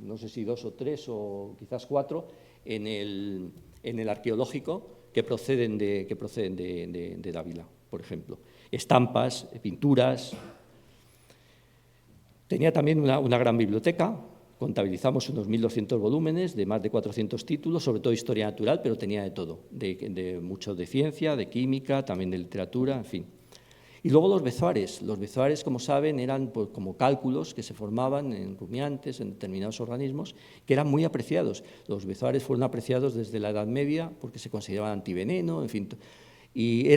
[SPEAKER 2] no sé si 2 o 3 o quizás 4 en el arqueológico que proceden de Dávila, por ejemplo. Estampas, pinturas. Tenía también una gran biblioteca. Contabilizamos unos 1.200 volúmenes de más de 400 títulos, sobre todo historia natural, pero tenía de todo, mucho de ciencia, de química, también de literatura, en fin. Y luego los bezoares. Los bezoares, como saben, eran pues, como cálculos que se formaban en rumiantes, en determinados organismos, que eran muy apreciados. Los bezoares fueron apreciados desde la Edad Media porque se consideraban antiveneno, en fin. Y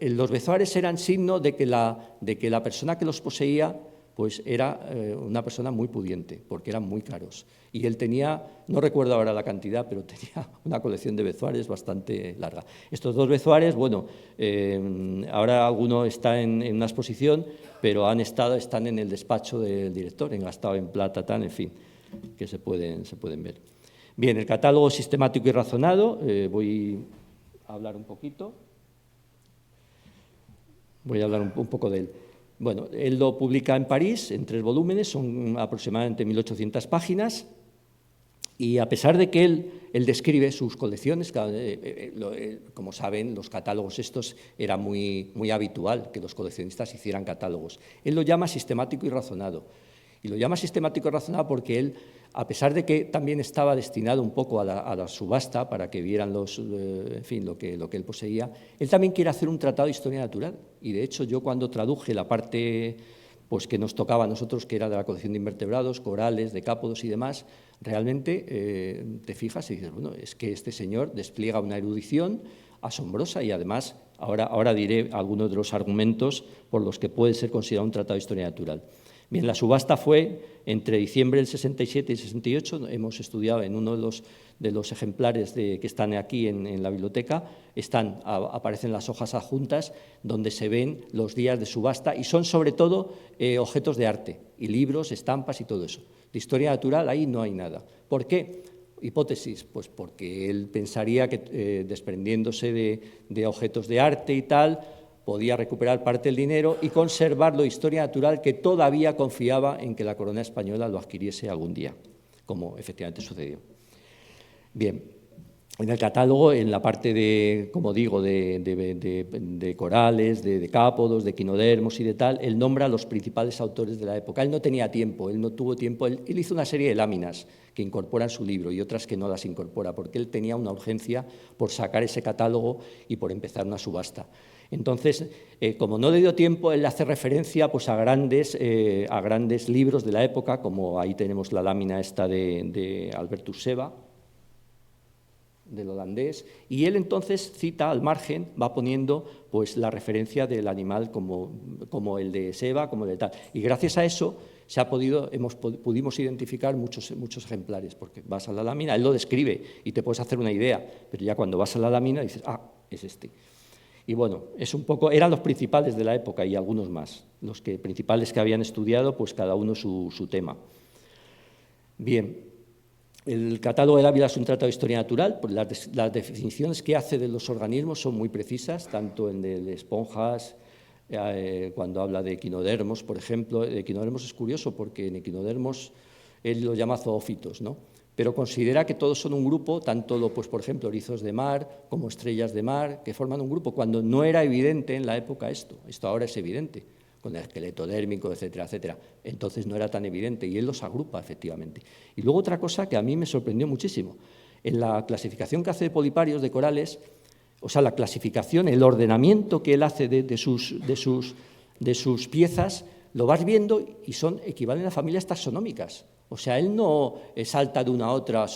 [SPEAKER 2] los bezoares eran signo de que la persona que los poseía pues era una persona muy pudiente, porque eran muy caros. Y él tenía, no recuerdo ahora la cantidad, pero tenía una colección de bezoares bastante larga. Estos 2 bezoares, bueno, ahora alguno está en una exposición, pero están en el despacho del director, engastado en plata, en fin, que se pueden ver. Bien, el catálogo sistemático y razonado, voy a hablar un poquito. Voy a hablar un poco de él. Bueno, él lo publica en París en 3 volúmenes, son aproximadamente 1.800 páginas, y a pesar de que él describe sus colecciones, como saben, los catálogos estos era muy habitual que los coleccionistas hicieran catálogos. Él lo llama sistemático y razonado. Y lo llama sistemático y razonado porque él, a pesar de que también estaba destinado un poco a la subasta para que vieran lo que él poseía, él también quiere hacer un tratado de historia natural. Y de hecho yo cuando traduje la parte pues, que nos tocaba a nosotros, que era de la colección de invertebrados, corales, decápodos y demás, realmente te fijas y dices, bueno, es que este señor despliega una erudición asombrosa y además ahora diré algunos de los argumentos por los que puede ser considerado un tratado de historia natural. Bien, la subasta fue entre diciembre del 67 y 68, hemos estudiado en uno de los ejemplares que están aquí en la biblioteca, aparecen las hojas adjuntas donde se ven los días de subasta y son sobre todo objetos de arte, y libros, estampas y todo eso. De historia natural ahí no hay nada. ¿Por qué? Hipótesis, pues porque él pensaría que desprendiéndose de objetos de arte y tal, podía recuperar parte del dinero y conservarlo de historia natural, que todavía confiaba en que la corona española lo adquiriese algún día, como efectivamente sucedió. Bien, en el catálogo, en la parte de, como digo, de corales, de decápodos, de equinodermos y de tal, él nombra a los principales autores de la época. Él no tenía tiempo, él no tuvo tiempo, él hizo una serie de láminas que incorpora en su libro y otras que no las incorpora, porque él tenía una urgencia por sacar ese catálogo y por empezar una subasta. Entonces, como no le dio tiempo, él hace referencia pues, a grandes libros de la época, como ahí tenemos la lámina esta de Albertus Seba, del holandés, y él entonces cita al margen, va poniendo pues, la referencia del animal como el de Seba, como el de tal. Y gracias a eso pudimos identificar muchos ejemplares, porque vas a la lámina, él lo describe y te puedes hacer una idea, pero ya cuando vas a la lámina dices, ah, es este. Y bueno, eran los principales de la época y algunos más, los principales que habían estudiado, pues cada uno su tema. Bien, el catálogo de Dávila es un tratado de historia natural, pues las definiciones que hace de los organismos son muy precisas, tanto en el de esponjas, cuando habla de equinodermos, por ejemplo. De equinodermos es curioso porque en equinodermos él lo llama zoófitos, ¿no? Pero considera que todos son un grupo, tanto, pues, por ejemplo, erizos de mar como estrellas de mar, que forman un grupo, cuando no era evidente en la época esto ahora es evidente, con el esqueleto dérmico, etcétera, etcétera. Entonces no era tan evidente y él los agrupa, efectivamente. Y luego otra cosa que a mí me sorprendió muchísimo, en la clasificación que hace de poliparios, de corales, o sea, la clasificación, el ordenamiento que él hace de sus piezas, lo vas viendo y equivalen a familias taxonómicas. O sea, él no salta de una a otra,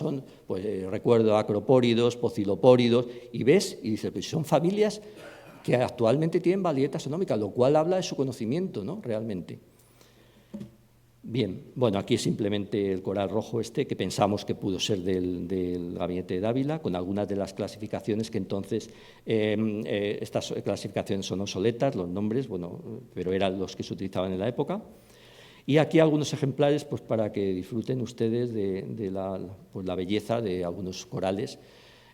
[SPEAKER 2] pues recuerdo, acropóridos, pocilopóridos, y ves, y dices, pues son familias que actualmente tienen validez taxonómica, lo cual habla de su conocimiento, ¿no?, realmente. Bien, bueno, aquí es simplemente el coral rojo que pensamos que pudo ser del gabinete de Dávila, con algunas de las clasificaciones que entonces, estas clasificaciones son obsoletas, los nombres, bueno, pero eran los que se utilizaban en la época. Y aquí algunos ejemplares pues, para que disfruten ustedes de la belleza de algunos corales.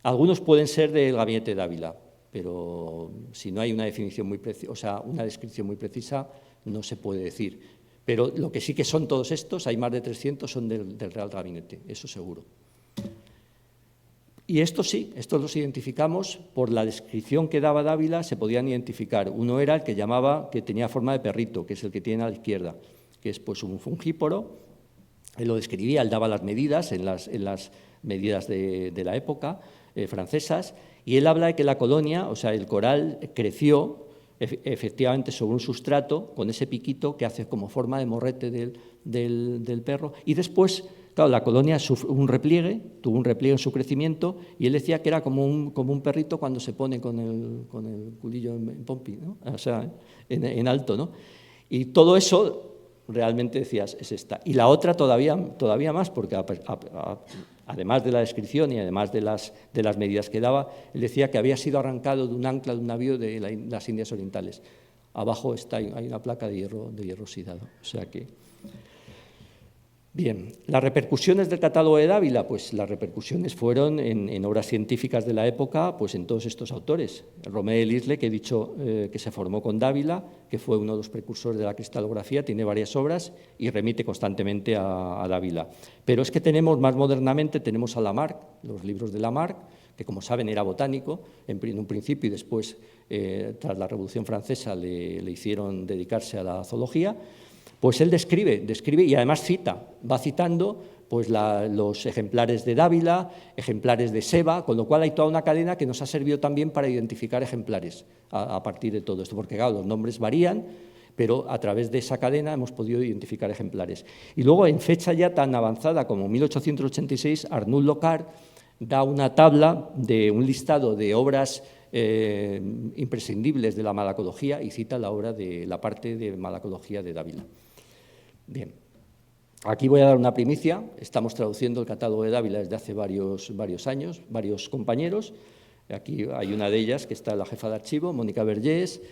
[SPEAKER 2] Algunos pueden ser del gabinete de Dávila, pero si no hay una definición muy precisa, o sea, una descripción muy precisa, no se puede decir. Pero lo que sí que son todos estos, hay más de 300, son del Real Gabinete, eso seguro. Y estos sí, estos los identificamos por la descripción que daba Dávila, se podían identificar. Uno era el que llamaba, que tenía forma de perrito, que es el que tiene a la izquierda, que es pues un fungíporo. Él lo describía, él daba las medidas en las medidas de la época francesas, y él habla de que la colonia, o sea, el coral creció efectivamente sobre un sustrato con ese piquito que hace como forma de morrete del perro, y después, claro, la colonia tuvo un repliegue en su crecimiento, y él decía que era como un perrito cuando se pone con el culillo en pompi, ¿no? O sea, en alto, ¿no? Y todo eso realmente decías, es esta. Y la otra todavía más, porque además de la descripción y además de las medidas que daba, él decía que había sido arrancado de un ancla de un navío de las Indias Orientales. Abajo hay una placa de hierro oxidado. O sea que... Bien, las repercusiones del catálogo de Dávila, pues las repercusiones fueron en obras científicas de la época, pues en todos estos autores. Romeu de Lisle, que he dicho que se formó con Dávila, que fue uno de los precursores de la cristalografía, tiene varias obras y remite constantemente a Dávila. Pero es que más modernamente, tenemos a Lamarck, los libros de Lamarck, que como saben era botánico en un principio y después, tras la Revolución Francesa, le hicieron dedicarse a la zoología. Pues él describe y además va citando pues los ejemplares de Dávila, ejemplares de Seba, con lo cual hay toda una cadena que nos ha servido también para identificar ejemplares a partir de todo esto, porque claro, los nombres varían, pero a través de esa cadena hemos podido identificar ejemplares. Y luego, en fecha ya tan avanzada como 1886, Arnould Locard da una tabla de un listado de obras imprescindibles de la malacología y cita la parte de malacología de Dávila. Bien, aquí voy a dar una primicia. Estamos traduciendo el catálogo de Dávila desde hace varios años, varios compañeros. Aquí hay una de ellas, que está la jefa de archivo, Mónica Vergés,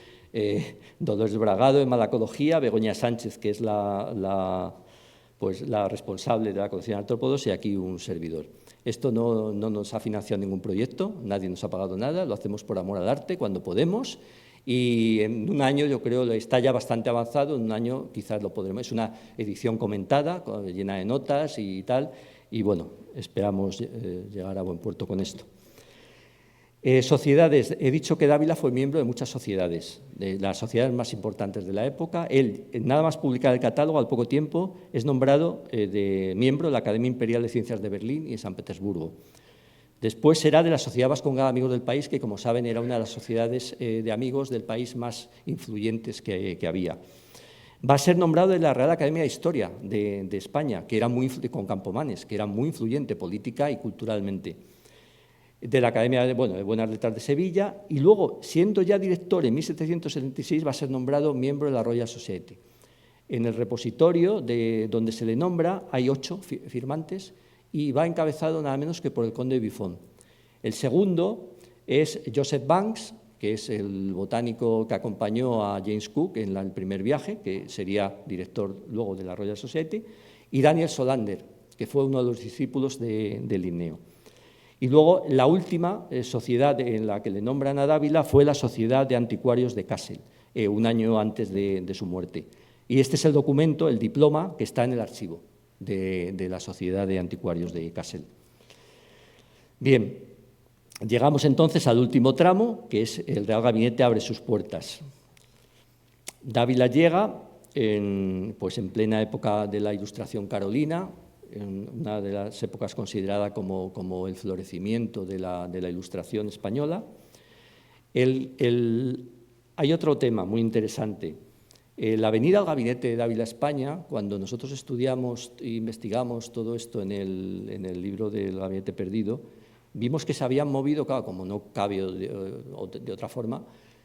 [SPEAKER 2] Dolores Bragado en malacología, Begoña Sánchez, que es la responsable de la colección de artrópodos, y aquí un servidor. Esto no nos ha financiado ningún proyecto, nadie nos ha pagado nada, lo hacemos por amor al arte cuando podemos, y en un año yo creo está ya bastante avanzado, en un año quizás lo podremos. Es una edición comentada, llena de notas y tal, y bueno, esperamos llegar a buen puerto con esto. Sociedades, he dicho que Dávila fue miembro de muchas sociedades, de las sociedades más importantes de la época. Él, nada más publicar el catálogo, al poco tiempo, es nombrado miembro de la Academia Imperial de Ciencias de Berlín y de San Petersburgo. Después será de la Sociedad Vasconga de Amigos del País, que, como saben, era una de las sociedades de amigos del país más influyentes que había. Va a ser nombrado de la Real Academia de Historia de España, que era con Campomanes, que era muy influyente política y culturalmente. De la Academia de Buenas Letras de Sevilla, y luego, siendo ya director en 1776, va a ser nombrado miembro de la Royal Society. En el repositorio donde se le nombra hay 8 firmantes, y va encabezado nada menos que por el conde de Buffon. El segundo es Joseph Banks, que es el botánico que acompañó a James Cook en el primer viaje, que sería director luego de la Royal Society, y Daniel Solander, que fue uno de los discípulos de Linneo. Y luego la última sociedad en la que le nombran a Dávila fue la Sociedad de Anticuarios de Kassel, un año antes de su muerte. Y este es el documento, el diploma, que está en el archivo de la Sociedad de Anticuarios de Kassel. Bien, llegamos entonces al último tramo, que es el Real Gabinete abre sus puertas. Dávila llega en plena época de la Ilustración carolina, en una de las épocas considerada como el florecimiento de la Ilustración española. Hay otro tema muy interesante. La venida al Gabinete de Dávila España, cuando nosotros estudiamos e investigamos todo esto en el libro del Gabinete Perdido, vimos que se habían movido, claro, como no cabe de otra forma,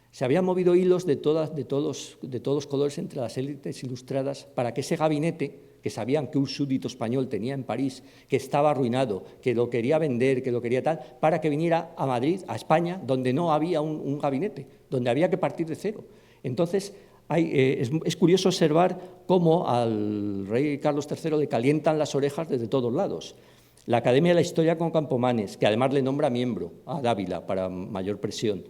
[SPEAKER 2] se habían movido hilos de todos los colores entre las élites ilustradas para que ese gabinete, que sabían que un súbdito español tenía en París, que estaba arruinado, que lo quería vender, que lo quería tal, para que viniera a Madrid, a España, donde no había un gabinete, donde había que partir de cero. Entonces, es curioso observar cómo al rey Carlos III le calientan las orejas desde todos lados. La Academia de la Historia con Campomanes, que además le nombra miembro a Dávila para mayor presión.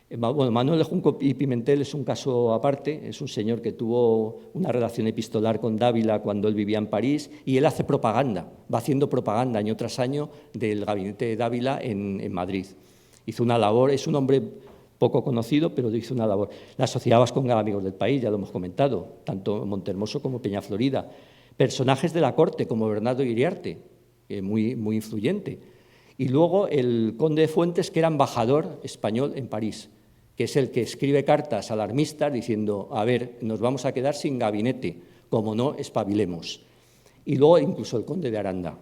[SPEAKER 2] Bueno, Manuel de Junco y Pimentel es un caso aparte, es un señor que tuvo una relación epistolar con Dávila cuando él vivía en París, y él hace propaganda, va haciendo propaganda año tras año del gabinete de Dávila en Madrid. Hizo una labor, es un hombre poco conocido, pero hizo una labor. La Sociedad Vasconga de Amigos del País, ya lo hemos comentado, tanto Montehermoso como Peñaflorida. Personajes de la corte, como Bernardo Iriarte, muy influyente. Y luego el conde de Fuentes, que era embajador español en París, que es el que escribe cartas alarmistas diciendo, a ver, nos vamos a quedar sin gabinete, como no espabilemos. Y luego incluso el conde de Aranda.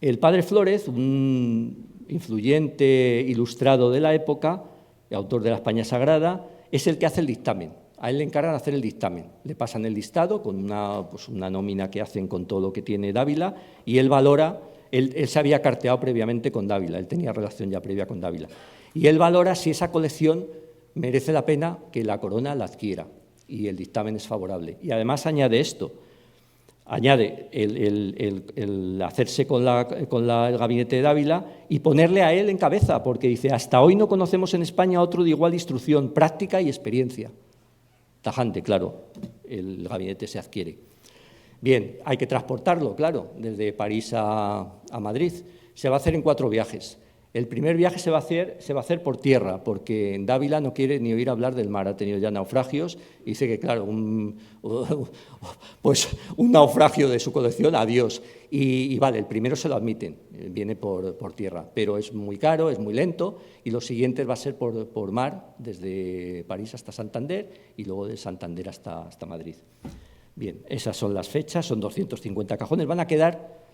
[SPEAKER 2] El padre Flórez, un influyente ilustrado de la época, autor de la España Sagrada, es el que hace el dictamen. A él le encargan hacer el dictamen. Le pasan el listado con una nómina que hacen con todo lo que tiene Dávila, y él valora, él se había carteado previamente con Dávila, él tenía relación ya previa con Dávila. Y él valora si esa colección merece la pena que la corona la adquiera, y el dictamen es favorable. Y además añade esto, añade el hacerse con el gabinete de Dávila y ponerle a él en cabeza, porque dice, hasta hoy no conocemos en España otro de igual instrucción, práctica y experiencia. Tajante, claro, el gabinete se adquiere. Bien, hay que transportarlo, claro, desde París a Madrid. Se va a hacer en 4 viajes. El primer viaje se va a hacer por tierra, porque en Dávila no quiere ni oír hablar del mar, ha tenido ya naufragios, y dice que, claro, un naufragio de su colección, adiós. Y vale, el primero se lo admiten, viene por tierra, pero es muy caro, es muy lento, y los siguientes va a ser por mar, desde París hasta Santander, y luego de Santander hasta Madrid. Bien, esas son las fechas, son 250 cajones, van a quedar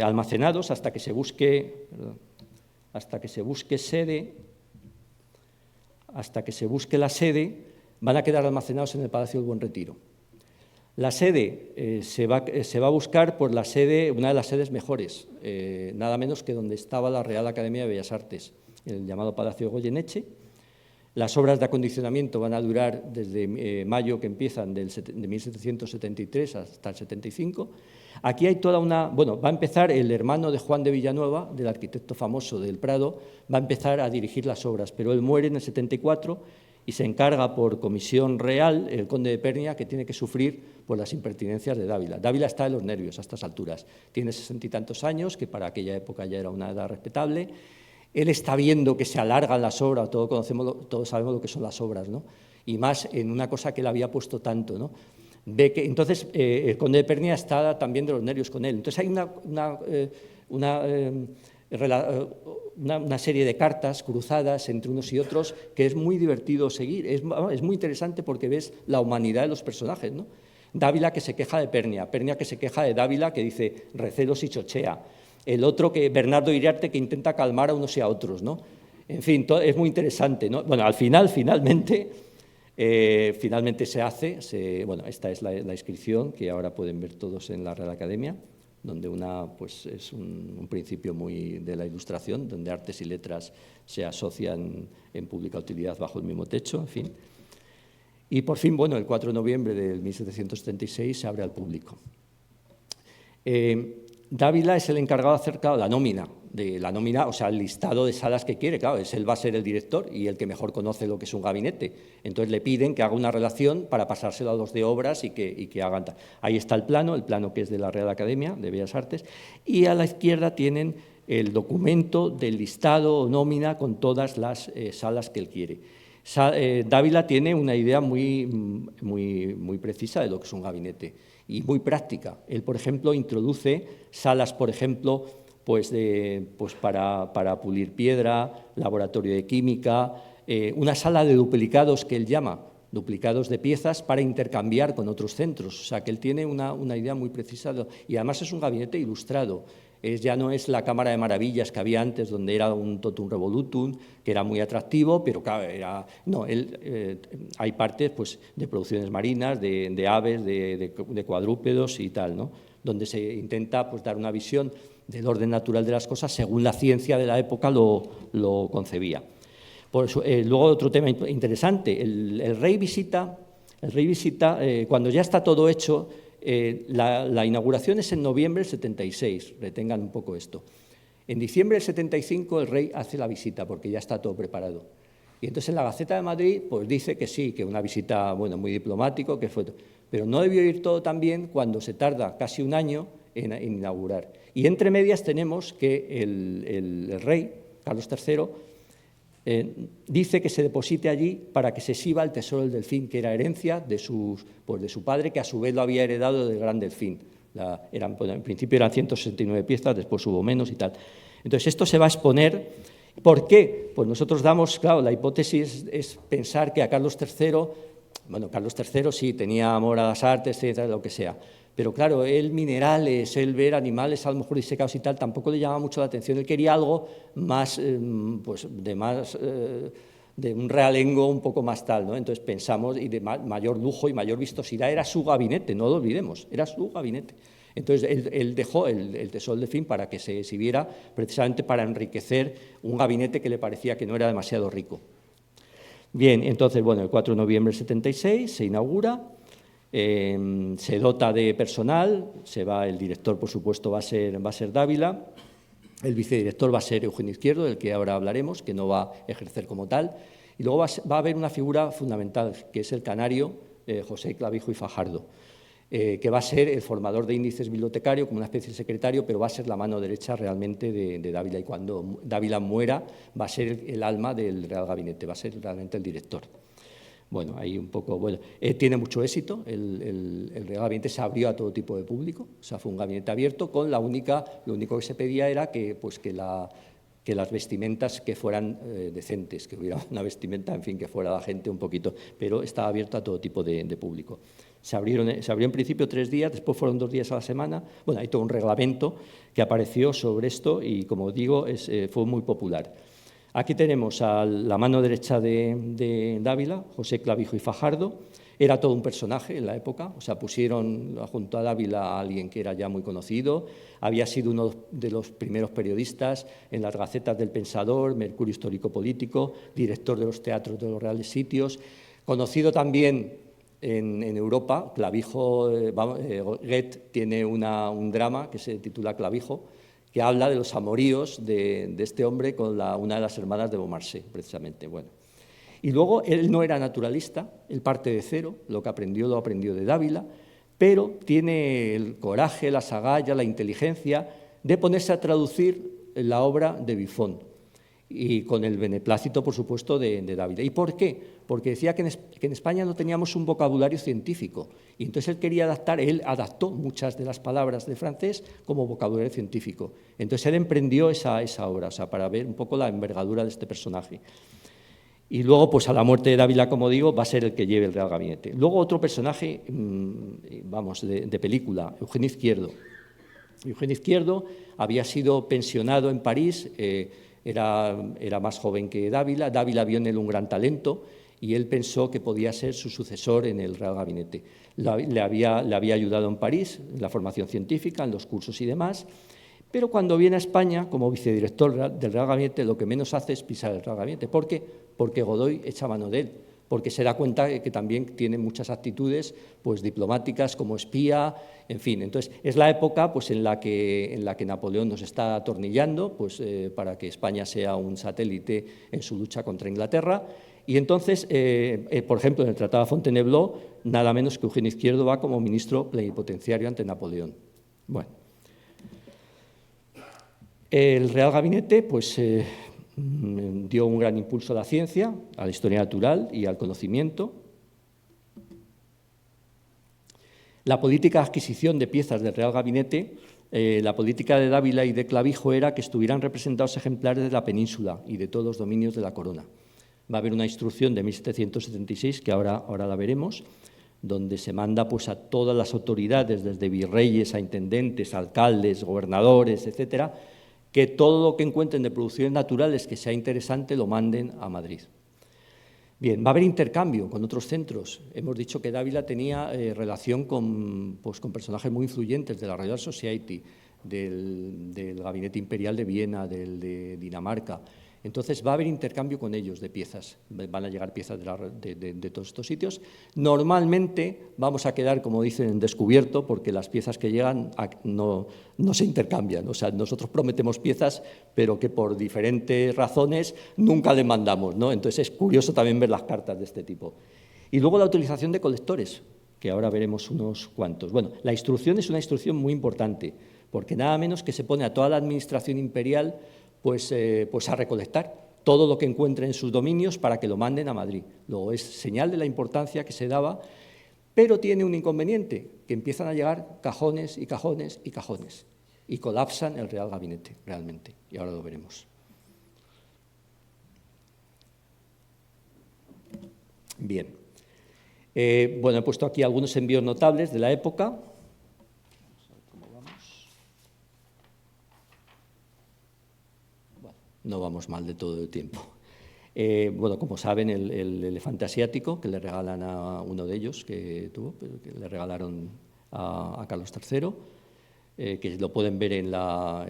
[SPEAKER 2] almacenados hasta que se busque... hasta que se busque la sede, van a quedar almacenados en el Palacio del Buen Retiro. La sede se va a buscar por la sede, una de las sedes mejores, nada menos que donde estaba la Real Academia de Bellas Artes, el llamado Palacio de Goyeneche. Las obras de acondicionamiento van a durar desde mayo, que empiezan de 1773 hasta el 75. Aquí hay toda una... Bueno, va a empezar el hermano de Juan de Villanueva, del arquitecto famoso del Prado, va a empezar a dirigir las obras, pero él muere en el 74 y se encarga por comisión real el conde de Pernia, que tiene que sufrir por las impertinencias de Dávila. Dávila está de los nervios a estas alturas. Tiene 60 y tantos años, que para aquella época ya era una edad respetable. Él está viendo que se alargan las obras, todos sabemos lo que son las obras, ¿no? Y más en una cosa que él había puesto tanto, ¿no? Ve que, entonces, el conde de Pernia está también de los nervios con él. Entonces hay una serie de cartas cruzadas entre unos y otros que es muy divertido seguir. Es muy interesante porque ves la humanidad de los personajes, ¿no? Dávila, que se queja de Pernia, Pernia, que se queja de Dávila, que dice recelos y chochea. El otro, que Bernardo Iriarte, que intenta calmar a unos y a otros, ¿no? En fin, es muy interesante, ¿no? Bueno, al final, finalmente se hace, bueno, esta es la inscripción que ahora pueden ver todos en la Real Academia, donde pues es un principio muy de la Ilustración, donde artes y letras se asocian en pública utilidad bajo el mismo techo, en fin. Y por fin, bueno, el 4 de noviembre de 1776 se abre al público. Dávila es el encargado de hacer, claro, la nómina, o sea, el listado de salas que quiere, claro, él va a ser el director y el que mejor conoce lo que es un gabinete. Entonces le piden que haga una relación para pasárselo a los de obras y que hagan. Ahí está el plano que es de la Real Academia de Bellas Artes, y a la izquierda tienen el documento del listado o nómina con todas las salas que él quiere. Dávila tiene una idea muy precisa de lo que es un gabinete y muy práctica. Él, por ejemplo, introduce salas, por ejemplo, pues para pulir piedra, laboratorio de química, una sala de duplicados que él llama, duplicados de piezas para intercambiar con otros centros. O sea, que él tiene una idea muy precisa y además es un gabinete ilustrado. Ya no es la Cámara de Maravillas que había antes, donde era un totum revolutum, que era muy atractivo, pero claro, hay partes pues, de producciones marinas, de aves, de cuadrúpedos y tal, ¿no? Donde se intenta pues, dar una visión del orden natural de las cosas según la ciencia de la época lo concebía. Por eso, luego otro tema interesante, el rey visita cuando ya está todo hecho. La inauguración es en noviembre del 76, retengan un poco esto. En diciembre del 75 el rey hace la visita porque ya está todo preparado. Y entonces en la Gaceta de Madrid pues dice que sí, que una visita, bueno, muy diplomático, que fue, pero no debió ir todo tan bien cuando se tarda casi un año en inaugurar. Y entre medias tenemos que el rey, Carlos III, dice que se deposite allí para que se exhiba el tesoro del delfín, que era herencia de su padre, que a su vez lo había heredado del gran delfín. En principio eran 169 piezas, después hubo menos y tal. Entonces, esto se va a exponer. ¿Por qué? Pues nosotros damos, claro, la hipótesis es pensar que a Carlos III, bueno, Carlos III sí tenía amor a las artes, etcétera, lo que sea, pero claro, él minerales, él ver animales a lo mejor disecados y tal, tampoco le llamaba mucho la atención. Él quería algo más, pues de un realengo un poco más tal, ¿no? Entonces pensamos, y de mayor lujo y mayor vistosidad, era su gabinete, no lo olvidemos, era su gabinete. Entonces él dejó el tesoro del delfín para que se exhibiera, precisamente para enriquecer un gabinete que le parecía que no era demasiado rico. Bien, entonces, bueno, el 4 de noviembre del 76 se inaugura, se dota de personal, el director, por supuesto, va a ser Dávila, el vicedirector va a ser Eugenio Izquierdo, del que ahora hablaremos, que no va a ejercer como tal, y luego va a haber una figura fundamental, que es el canario José Clavijo y Fajardo, que va a ser el formador de índices bibliotecario, como una especie de secretario, pero va a ser la mano derecha realmente de Dávila, y cuando Dávila muera va a ser el alma del Real Gabinete, va a ser realmente el director. Bueno, ahí un poco, bueno, tiene mucho éxito, el Real Gabinete se abrió a todo tipo de público, o sea, fue un gabinete abierto con lo único que se pedía era que las vestimentas que fueran decentes, que hubiera una vestimenta, en fin, que fuera la gente un poquito, pero estaba abierto a todo tipo de público. Se abrió en principio 3 días, después fueron 2 días a la semana. Bueno, hay todo un reglamento que apareció sobre esto y, como digo, fue muy popular. Aquí tenemos a la mano derecha de Dávila, José Clavijo y Fajardo. Era todo un personaje en la época, o sea, pusieron junto a Dávila a alguien que era ya muy conocido, había sido uno de los primeros periodistas en las Gacetas del Pensador, Mercurio Histórico Político, director de los teatros de los Reales Sitios, conocido también en Europa. Clavijo, Goethe tiene un drama que se titula Clavijo, que habla de los amoríos de este hombre con una de las hermanas de Beaumarchais, precisamente. Bueno. Y luego él no era naturalista, él parte de cero, lo aprendió de Dávila, pero tiene el coraje, las agallas, la inteligencia de ponerse a traducir la obra de Buffon, y con el beneplácito, por supuesto, de Dávila. ¿Y por qué? Porque decía que en España no teníamos un vocabulario científico, y entonces él quería él adaptó muchas de las palabras de francés como vocabulario científico. Entonces él emprendió esa obra, o sea, para ver un poco la envergadura de este personaje. Y luego, pues a la muerte de Dávila, como digo, va a ser el que lleve el Real Gabinete. Luego otro personaje, de película, Eugenio Izquierdo. Eugenio Izquierdo había sido pensionado en París, era más joven que Dávila. Dávila vio en él un gran talento y él pensó que podía ser su sucesor en el Real Gabinete. Le había ayudado en París, en la formación científica, en los cursos y demás, pero cuando viene a España, como vicedirector del Real Gabinete, lo que menos hace es pisar el Real Gabinete. ¿Por qué? Porque Godoy echa mano de él, porque se da cuenta que también tiene muchas actitudes pues, diplomáticas, como espía, en fin. Entonces, es la época pues, en la que Napoleón nos está atornillando pues, para que España sea un satélite en su lucha contra Inglaterra. Y entonces, por ejemplo, en el Tratado de Fontainebleau, nada menos que Eugenio Izquierdo va como ministro plenipotenciario ante Napoleón. Bueno. El Real Gabinete pues, dio un gran impulso a la ciencia, a la historia natural y al conocimiento. La política de adquisición de piezas del Real Gabinete, la política de Dávila y de Clavijo era que estuvieran representados ejemplares de la península y de todos los dominios de la corona. Va a haber una instrucción de 1776, que ahora la veremos, donde se manda pues, a todas las autoridades, desde virreyes a intendentes, alcaldes, gobernadores, etcétera, que todo lo que encuentren de producciones naturales que sea interesante lo manden a Madrid. Bien, va a haber intercambio con otros centros. Hemos dicho que Dávila tenía relación con personajes muy influyentes de la Royal Society, del Gabinete Imperial de Viena, del de Dinamarca. Entonces va a haber intercambio con ellos de piezas, van a llegar piezas de todos estos sitios. Normalmente vamos a quedar, como dicen, en descubierto, porque las piezas que llegan no se intercambian. O sea, nosotros prometemos piezas, pero que por diferentes razones nunca le mandamos, ¿no? Entonces es curioso también ver las cartas de este tipo. Y luego la utilización de colectores, que ahora veremos unos cuantos. Bueno, la instrucción es una instrucción muy importante, porque nada menos que se pone a toda la administración imperial pues a recolectar todo lo que encuentre en sus dominios para que lo manden a Madrid. Luego es señal de la importancia que se daba, pero tiene un inconveniente, que empiezan a llegar cajones y cajones y cajones, y colapsan el Real Gabinete, realmente, y ahora lo veremos. Bien. Bueno, he puesto aquí algunos envíos notables de la época. No vamos mal de todo el tiempo. Bueno, como saben, el elefante asiático, que le regalan a uno de ellos, que le regalaron a Carlos III, que lo pueden ver en la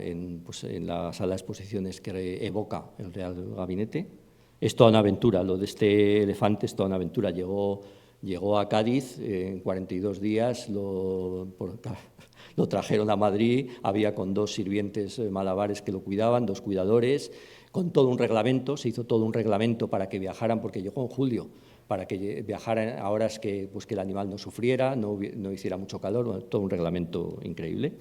[SPEAKER 2] sala de exposiciones que evoca el Real Gabinete. Es toda una aventura, lo de este elefante es toda una aventura. Llegó a Cádiz en 42 días, lo trajeron a Madrid, había con 2 sirvientes malabares que lo cuidaban, 2 cuidadores, con todo un reglamento, se hizo todo un reglamento para que viajaran, porque llegó en julio, para que viajaran a horas que el animal no sufriera, no hiciera mucho calor, bueno, todo un reglamento increíble.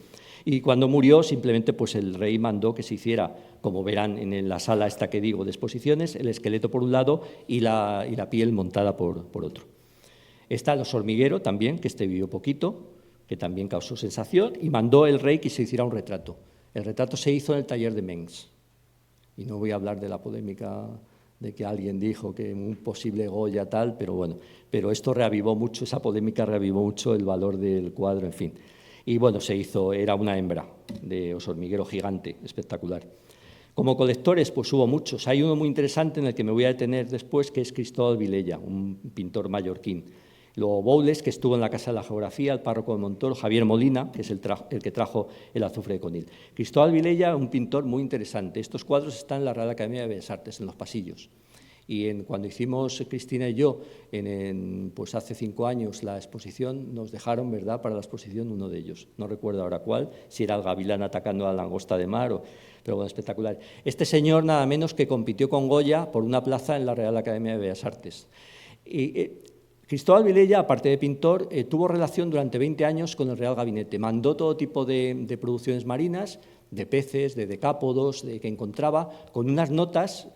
[SPEAKER 2] Y cuando murió, simplemente pues el rey mandó que se hiciera, como verán en la sala esta que digo de exposiciones, el esqueleto por un lado y la piel montada por otro. Está el oso hormiguero también, que vivió poquito, que también causó sensación, y mandó el rey que se hiciera un retrato. El retrato se hizo en el taller de Mengs. Y no voy a hablar de la polémica de que alguien dijo que un posible Goya tal, pero bueno, pero esto reavivó mucho, esa polémica reavivó mucho el valor del cuadro, en fin. Y bueno, se hizo, era una hembra de oso hormiguero gigante, espectacular. Como colectores, pues hubo muchos. Hay uno muy interesante en el que me voy a detener después, que es Cristóbal Vilella, un pintor mallorquín. Luego Boules, que estuvo en la Casa de la Geografía, el párroco de Montoro, Javier Molina, que es el que trajo el azufre de Conil. Cristóbal Vilella, un pintor muy interesante. Estos cuadros están en la Real Academia de Bellas Artes, en los pasillos. Y cuando hicimos, Cristina y yo, pues hace 5 años, la exposición, nos dejaron, ¿verdad?, para la exposición uno de ellos. No recuerdo ahora cuál, si era el gavilán atacando a la langosta de mar, pero bueno, espectacular. Este señor, nada menos que compitió con Goya por una plaza en la Real Academia de Bellas Artes. Cristóbal Vilella, aparte de pintor, tuvo relación durante 20 años con el Real Gabinete. Mandó todo tipo de producciones marinas, de peces, de decápodos, que encontraba, con unas notas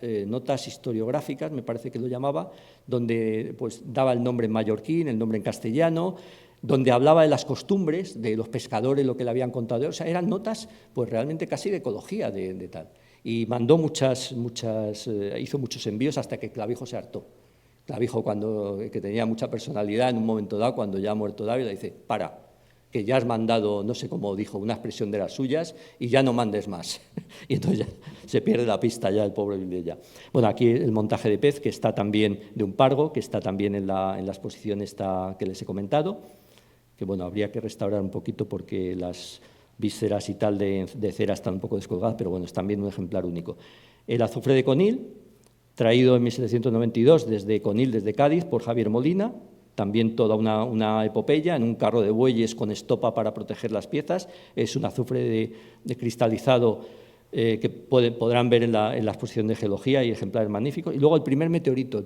[SPEAKER 2] historiográficas, me parece que lo llamaba, donde pues daba el nombre en mallorquín, el nombre en castellano, donde hablaba de las costumbres de los pescadores, lo que le habían contado. O sea, eran notas pues realmente casi de ecología, de tal. Y mandó hizo muchos envíos hasta que Clavijo se hartó. Clavijo, que tenía mucha personalidad, en un momento dado, cuando ya ha muerto Dávila, dice, para, que ya has mandado, no sé cómo dijo, una expresión de las suyas, y ya no mandes más. Y entonces ya se pierde la pista ya el pobre Vilella. Bueno, aquí el montaje de pez, que está también de un pargo, que está también en la exposición esta que les he comentado, que bueno, habría que restaurar un poquito porque las vísceras y tal de cera están un poco descolgadas, pero bueno, es también un ejemplar único. El azufre de Conil, traído en 1792 desde Conil, desde Cádiz, por Javier Molina, también toda una epopeya, en un carro de bueyes con estopa para proteger las piezas. Es un azufre de cristalizado que podrán ver en la exposición de geología, y ejemplares magníficos. Y luego el primer meteorito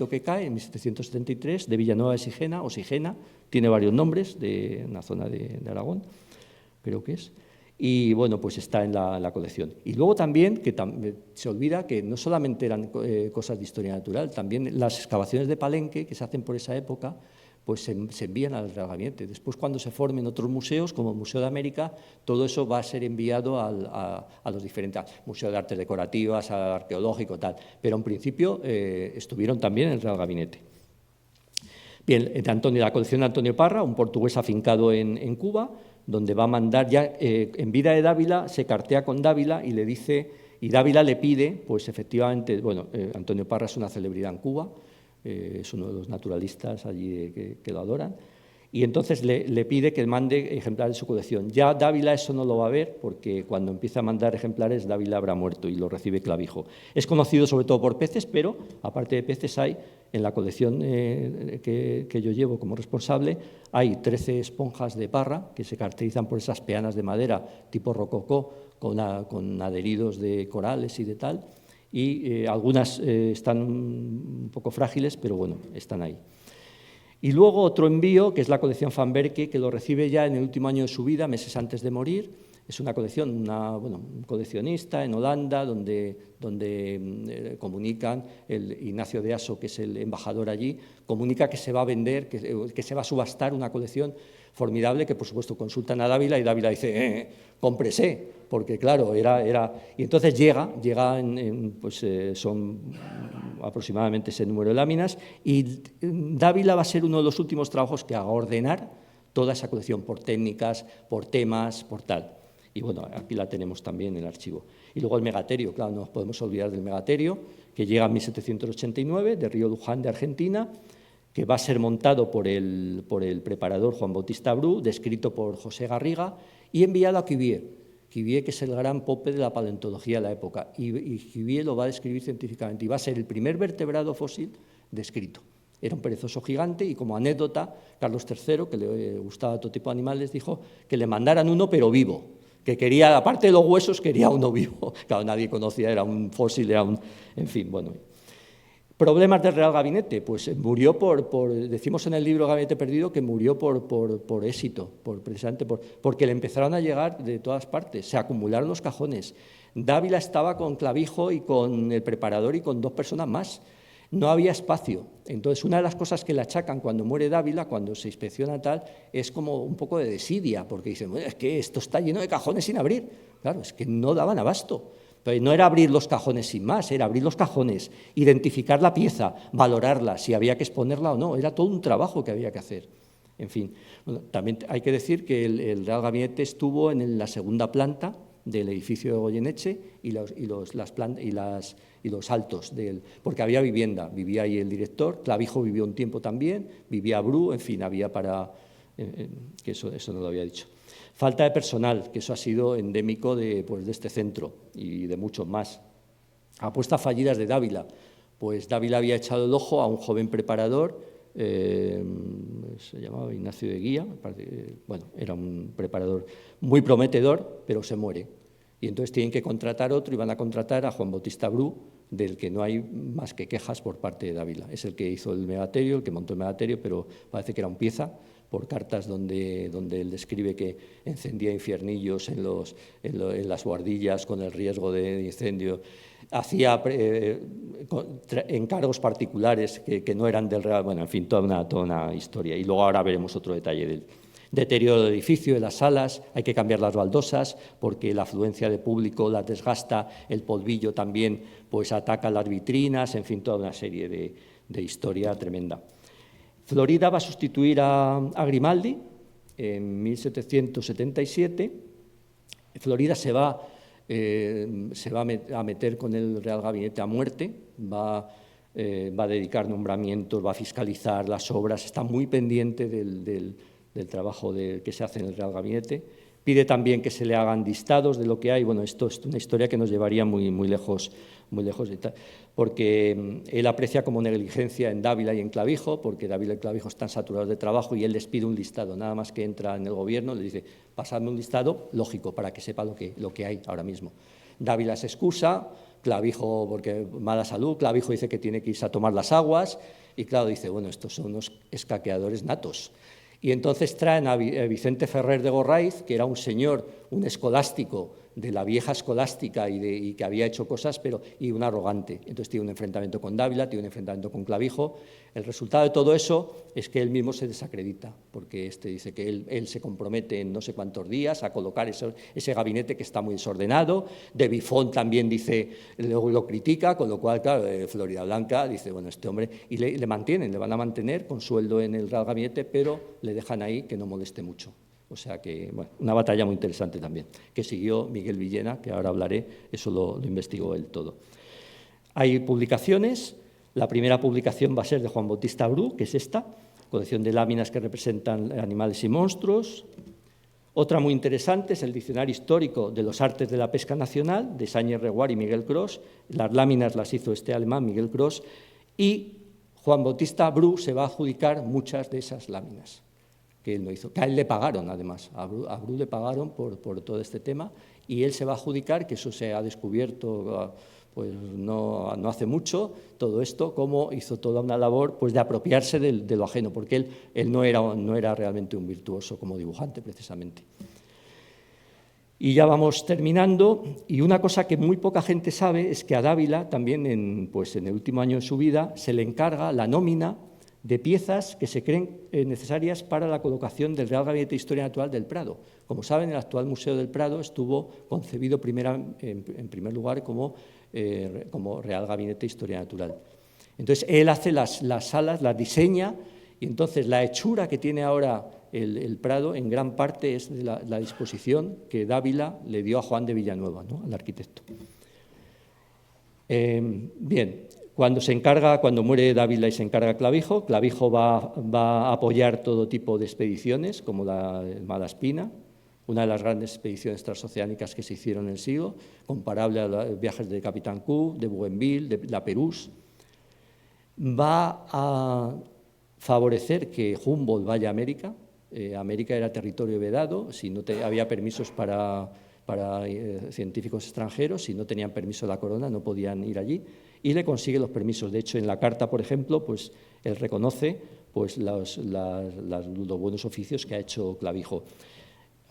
[SPEAKER 2] que cae en 1773, de Villanueva de Sigena, o Sigena, tiene varios nombres, de una zona de Aragón, creo que es. Y bueno, pues está en la colección. Y luego también, que se olvida que no solamente eran cosas de historia natural, también las excavaciones de Palenque que se hacen por esa época, pues se envían al Real Gabinete. Después, cuando se formen otros museos, como el Museo de América, todo eso va a ser enviado a los diferentes museos de artes decorativas, al arqueológico, tal. Pero en principio estuvieron también en el Real Gabinete. Bien, la colección de Antonio Parra, un portugués afincado en Cuba, donde va a mandar ya, en vida de Dávila, se cartea con Dávila y le dice, y Dávila le pide, pues efectivamente, bueno, Antonio Parra es una celebridad en Cuba, es uno de los naturalistas allí que lo adoran, y entonces le pide que mande ejemplares de su colección. Ya Dávila eso no lo va a ver, porque cuando empieza a mandar ejemplares, Dávila habrá muerto y lo recibe Clavijo. Es conocido sobre todo por peces, pero aparte de peces hay, en la colección que yo llevo como responsable, hay 13 esponjas de Parra, que se caracterizan por esas peanas de madera tipo rococó, con adheridos de corales y de tal, y algunas están un poco frágiles, pero bueno, están ahí. Y luego otro envío, que es la colección Van Berke, que lo recibe ya en el último año de su vida, meses antes de morir. Es una colección, un coleccionista en Holanda, donde comunican, Ignacio de Asso, que es el embajador allí, comunica que se va a vender, que se va a subastar una colección formidable, que por supuesto consultan a Dávila, y Dávila dice, cómprese, porque claro, y entonces llega son aproximadamente ese número de láminas, y Dávila va a ser uno de los últimos trabajos que haga, ordenar toda esa colección por técnicas, por temas, por tal. Y bueno, aquí la tenemos también en el archivo. Y luego el megaterio, claro, no nos podemos olvidar del megaterio, que llega en 1789, de Río Luján, de Argentina, que va a ser montado por el preparador Juan Bautista Bru, descrito por José Garriga, y enviado a Cuvier. Cuvier, que es el gran pope de la paleontología de la época, y Cuvier lo va a describir científicamente, y va a ser el primer vertebrado fósil descrito. Era un perezoso gigante, y como anécdota, Carlos III, que le gustaba todo tipo de animales, dijo que le mandaran uno, pero vivo, que quería, aparte de los huesos, quería uno vivo. Claro, nadie conocía, era un fósil, en fin, bueno. ¿Problemas del Real Gabinete? Pues murió decimos en el libro Gabinete Perdido que murió por éxito, precisamente porque le empezaron a llegar de todas partes, se acumularon los cajones. Dávila estaba con Clavijo y con el preparador y con 2 personas más. No había espacio. Entonces, una de las cosas que le achacan cuando muere Dávila, cuando se inspecciona tal, es como un poco de desidia, porque dicen, bueno, es que esto está lleno de cajones sin abrir. Claro, es que no daban abasto. Entonces, no era abrir los cajones sin más, era abrir los cajones, identificar la pieza, valorarla, si había que exponerla o no. Era todo un trabajo que había que hacer. En fin, bueno, también hay que decir que el Real Gabinete estuvo en la segunda planta del edificio de Goyeneche y los altos, porque había vivienda. Vivía ahí el director, Clavijo vivió un tiempo también, vivía Bru, en fin, había para... que eso no lo había dicho. Falta de personal, que eso ha sido endémico de este centro y de muchos más. Apuestas fallidas de Dávila. Pues Dávila había echado el ojo a un joven preparador, se llamaba Ignacio de Guía, bueno, era un preparador muy prometedor, pero se muere. Y entonces tienen que contratar otro y van a contratar a Juan Bautista Bru, del que no hay más que quejas por parte de Dávila. Es el que hizo el megaterio, el que montó el megaterio, pero parece que era un pieza, por cartas donde él describe que encendía infiernillos en las buhardillas con el riesgo de incendio, hacía encargos particulares que no eran del Real, bueno, en fin, toda una historia. Y luego ahora veremos otro detalle del deterioro del edificio, de las salas, hay que cambiar las baldosas porque la afluencia de público las desgasta, el polvillo también pues ataca las vitrinas, en fin, toda una serie de historia tremenda. Florida va a sustituir a Grimaldi en 1777. Florida se va a meter con el Real Gabinete a muerte, va a dedicar nombramientos, va a fiscalizar las obras, está muy pendiente del trabajo que se hace en el Real Gabinete. Pide también que se le hagan listados de lo que hay. Bueno, esto es una historia que nos llevaría muy lejos de tal, porque él aprecia como negligencia en Dávila y en Clavijo, porque Dávila y Clavijo están saturados de trabajo y él les pide un listado. Nada más que entra en el gobierno, le dice, pasadme un listado, lógico, para que sepa lo que hay ahora mismo. Dávila se excusa, Clavijo, porque mala salud, Clavijo dice que tiene que irse a tomar las aguas, y claro, dice, bueno, estos son unos escaqueadores natos. Y entonces traen a Vicente Ferrer de Gorraiz, que era un señor, un escolástico de la vieja escolástica y que había hecho cosas, y un arrogante. Entonces tiene un enfrentamiento con Dávila, tiene un enfrentamiento con Clavijo. El resultado de todo eso es que él mismo se desacredita, porque dice que él se compromete en no sé cuántos días a colocar ese gabinete que está muy desordenado. De Buffon también dice, lo critica, con lo cual, claro, Florida Blanca dice, bueno, este hombre, y le van a mantener con sueldo en el Real Gabinete, pero le dejan ahí que no moleste mucho. O sea que, bueno, una batalla muy interesante también, que siguió Miguel Villena, que ahora hablaré, eso lo investigó él todo. Hay publicaciones, la primera publicación va a ser de Juan Bautista Bru, que es esta, colección de láminas que representan animales y monstruos. Otra muy interesante es el Diccionario Histórico de los Artes de la Pesca Nacional, de Sáñez Reguar y Miguel Cros. Las láminas las hizo este alemán, Miguel Cros, y Juan Bautista Bru se va a adjudicar muchas de esas láminas que él no hizo, que a él le pagaron además, a Bru le pagaron por todo este tema, y él se va a adjudicar, que eso se ha descubierto pues no hace mucho, todo esto, cómo hizo toda una labor pues, de apropiarse de lo ajeno, porque él no era realmente un virtuoso como dibujante, precisamente. Y ya vamos terminando, y una cosa que muy poca gente sabe es que a Dávila, también en el último año de su vida, se le encarga la nómina de piezas que se creen necesarias para la colocación del Real Gabinete de Historia Natural del Prado. Como saben, el actual Museo del Prado estuvo concebido en primer lugar como Real Gabinete de Historia Natural. Entonces, él hace las salas, las diseña, y entonces la hechura que tiene ahora el Prado en gran parte es de la disposición que Dávila le dio a Juan de Villanueva, ¿no?, al arquitecto. Bien, cuando muere Dávila y se encarga Clavijo, Clavijo va a apoyar todo tipo de expediciones, como la Malaspina, una de las grandes expediciones transoceánicas que se hicieron en el siglo, comparable a los viajes de Capitán Cook, de Bougainville, de la Pérouse. Va a favorecer que Humboldt vaya a América. América era territorio vedado, si no había permisos para científicos extranjeros, si no tenían permiso de la corona no podían ir allí, y le consigue los permisos. De hecho, en la carta, por ejemplo, pues él reconoce pues, los buenos oficios que ha hecho Clavijo.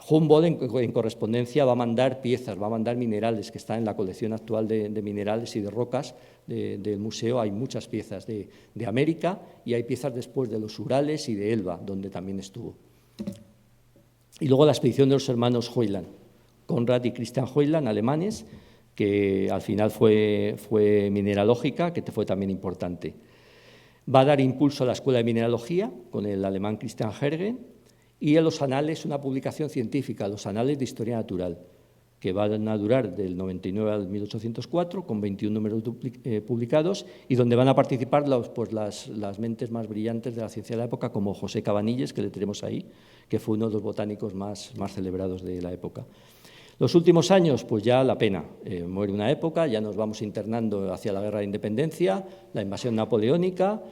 [SPEAKER 2] Humboldt en correspondencia va a mandar piezas, va a mandar minerales que están en la colección actual de minerales y de rocas del museo. Hay muchas piezas de América y hay piezas después de los Urales y de Elba, donde también estuvo. Y luego la expedición de los hermanos Hoyland, Konrad y Christian Hoyland, alemanes, que al final fue mineralógica, que fue también importante. Va a dar impulso a la Escuela de Mineralogía con el alemán Christian Hergen, y en los anales, una publicación científica, los Anales de Historia Natural, que van a durar del 99 al 1804, con 21 números publicados, y donde van a participar las mentes más brillantes de la ciencia de la época, como José Cabanilles, que le tenemos ahí, que fue uno de los botánicos más celebrados de la época. Los últimos años, pues ya la pena. Muere una época, ya nos vamos internando hacia la Guerra de Independencia, la invasión napoleónica,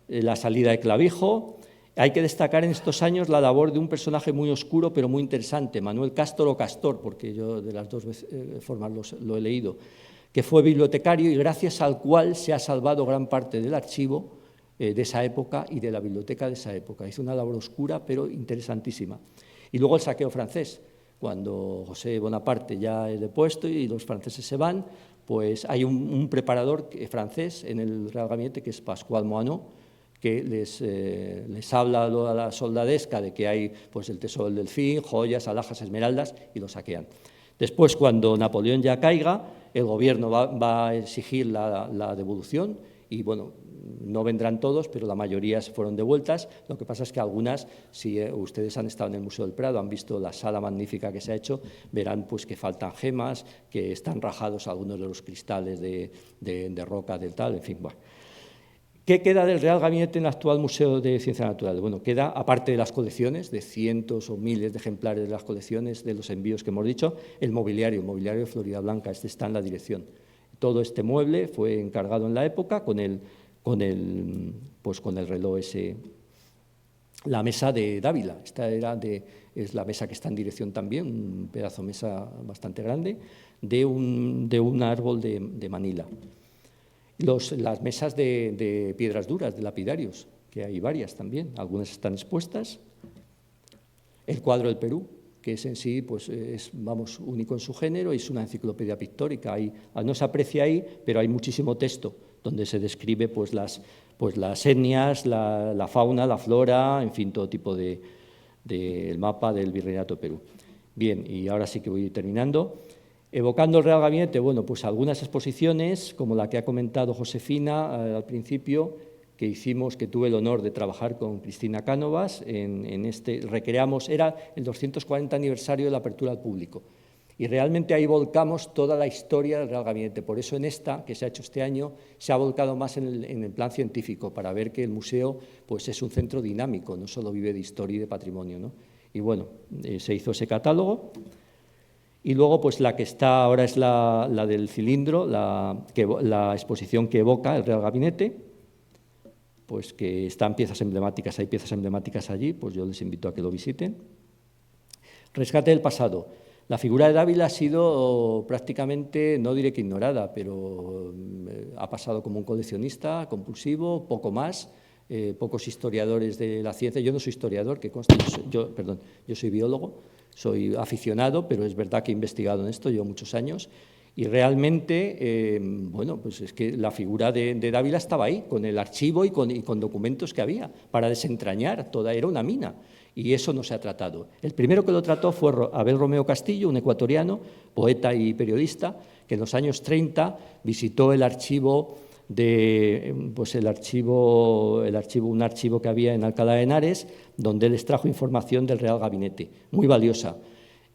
[SPEAKER 2] la salida de Clavijo. Hay que destacar en estos años la labor de un personaje muy oscuro pero muy interesante, Manuel Cástor o Castor, porque yo de las dos formas lo he leído, que fue bibliotecario y gracias al cual se ha salvado gran parte del archivo de esa época y de la biblioteca de esa época. Hizo una labor oscura pero interesantísima. Y luego el saqueo francés, cuando José Bonaparte ya es depuesto y los franceses se van, pues hay un preparador francés en el Real Gabinete, que es Pascual Moinot, que les habla a la soldadesca de que hay pues, el tesoro del delfín, joyas, alhajas, esmeraldas, y lo saquean. Después, cuando Napoleón ya caiga, el gobierno va a exigir la devolución, y bueno, no vendrán todos, pero la mayoría fueron devueltas. Lo que pasa es que algunas, si ustedes han estado en el Museo del Prado, han visto la sala magnífica que se ha hecho, verán pues, que faltan gemas, que están rajados algunos de los cristales de roca del tal, en fin, bueno. ¿Qué queda del Real Gabinete en el actual Museo de Ciencias Naturales? Bueno, queda, aparte de las colecciones, de cientos o miles de ejemplares de las colecciones, de los envíos que hemos dicho, el mobiliario de Florida Blanca, este está en la dirección. Todo este mueble fue encargado en la época con el reloj ese, la mesa de Dávila. Esta es la mesa que está en dirección también, un pedazo de mesa bastante grande, de un árbol de Manila. Las mesas de piedras duras, de lapidarios, que hay varias también, algunas están expuestas. El cuadro del Perú, que es en sí pues, único en su género, y es una enciclopedia pictórica. No se aprecia ahí, pero hay muchísimo texto donde se describe pues, las etnias, la fauna, la flora, en fin, todo tipo del mapa del Virreinato de Perú. Bien, y ahora sí que voy terminando. Evocando el Real Gabinete, bueno, pues algunas exposiciones, como la que ha comentado Josefina al principio, que tuve el honor de trabajar con Cristina Cánovas, recreamos, era el 240 aniversario de la apertura al público, Y realmente ahí volcamos toda la historia del Real Gabinete. Por eso en esta, que se ha hecho este año, se ha volcado más en el plan científico, para ver que el museo pues, es un centro dinámico, no solo vive de historia y de patrimonio, ¿no? Y bueno, se hizo ese catálogo. Y luego, pues la que está ahora es la del cilindro, la exposición que evoca el Real Gabinete, pues que están piezas emblemáticas, hay piezas emblemáticas allí, pues yo les invito a que lo visiten. Rescate del pasado. La figura de Dávila ha sido prácticamente, no diré que ignorada, pero ha pasado como un coleccionista compulsivo, poco más. Pocos historiadores de la ciencia, yo no soy historiador, que conste, yo soy biólogo, soy aficionado, pero es verdad que he investigado en esto, llevo muchos años, y realmente, bueno, pues es que la figura de Dávila estaba ahí, con el archivo y con documentos que había, para desentrañar, era una mina, y eso no se ha tratado. El primero que lo trató fue Abel Romeo Castillo, un ecuatoriano, poeta y periodista, que en los años 30 visitó el archivo un archivo que había en Alcalá de Henares, donde él extrajo información del Real Gabinete, muy valiosa.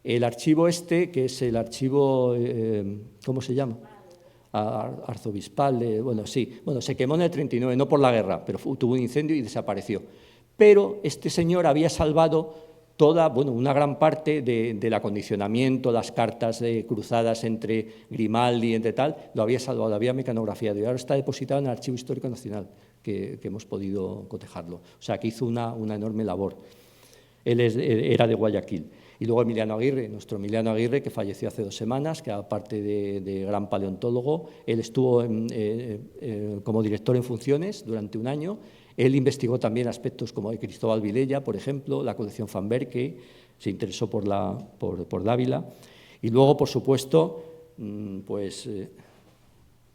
[SPEAKER 2] El archivo que es el archivo, ¿cómo se llama? Arzobispal, se quemó en el 39, no por la guerra, pero tuvo un incendio y desapareció. Pero este señor había salvado una gran parte del acondicionamiento, las cartas cruzadas entre Grimaldi y entre tal, lo había salvado, lo había mecanografiado y ahora está depositado en el Archivo Histórico Nacional, que hemos podido cotejarlo. O sea, que hizo una enorme labor. Él era de Guayaquil. Y luego nuestro Emiliano Aguirre, que falleció hace 2 semanas, que aparte de gran paleontólogo, él estuvo como director en funciones durante un año. Él investigó también aspectos como de Cristóbal Vilella, por ejemplo, la colección Van Berke, se interesó por Dávila. Y luego, por supuesto,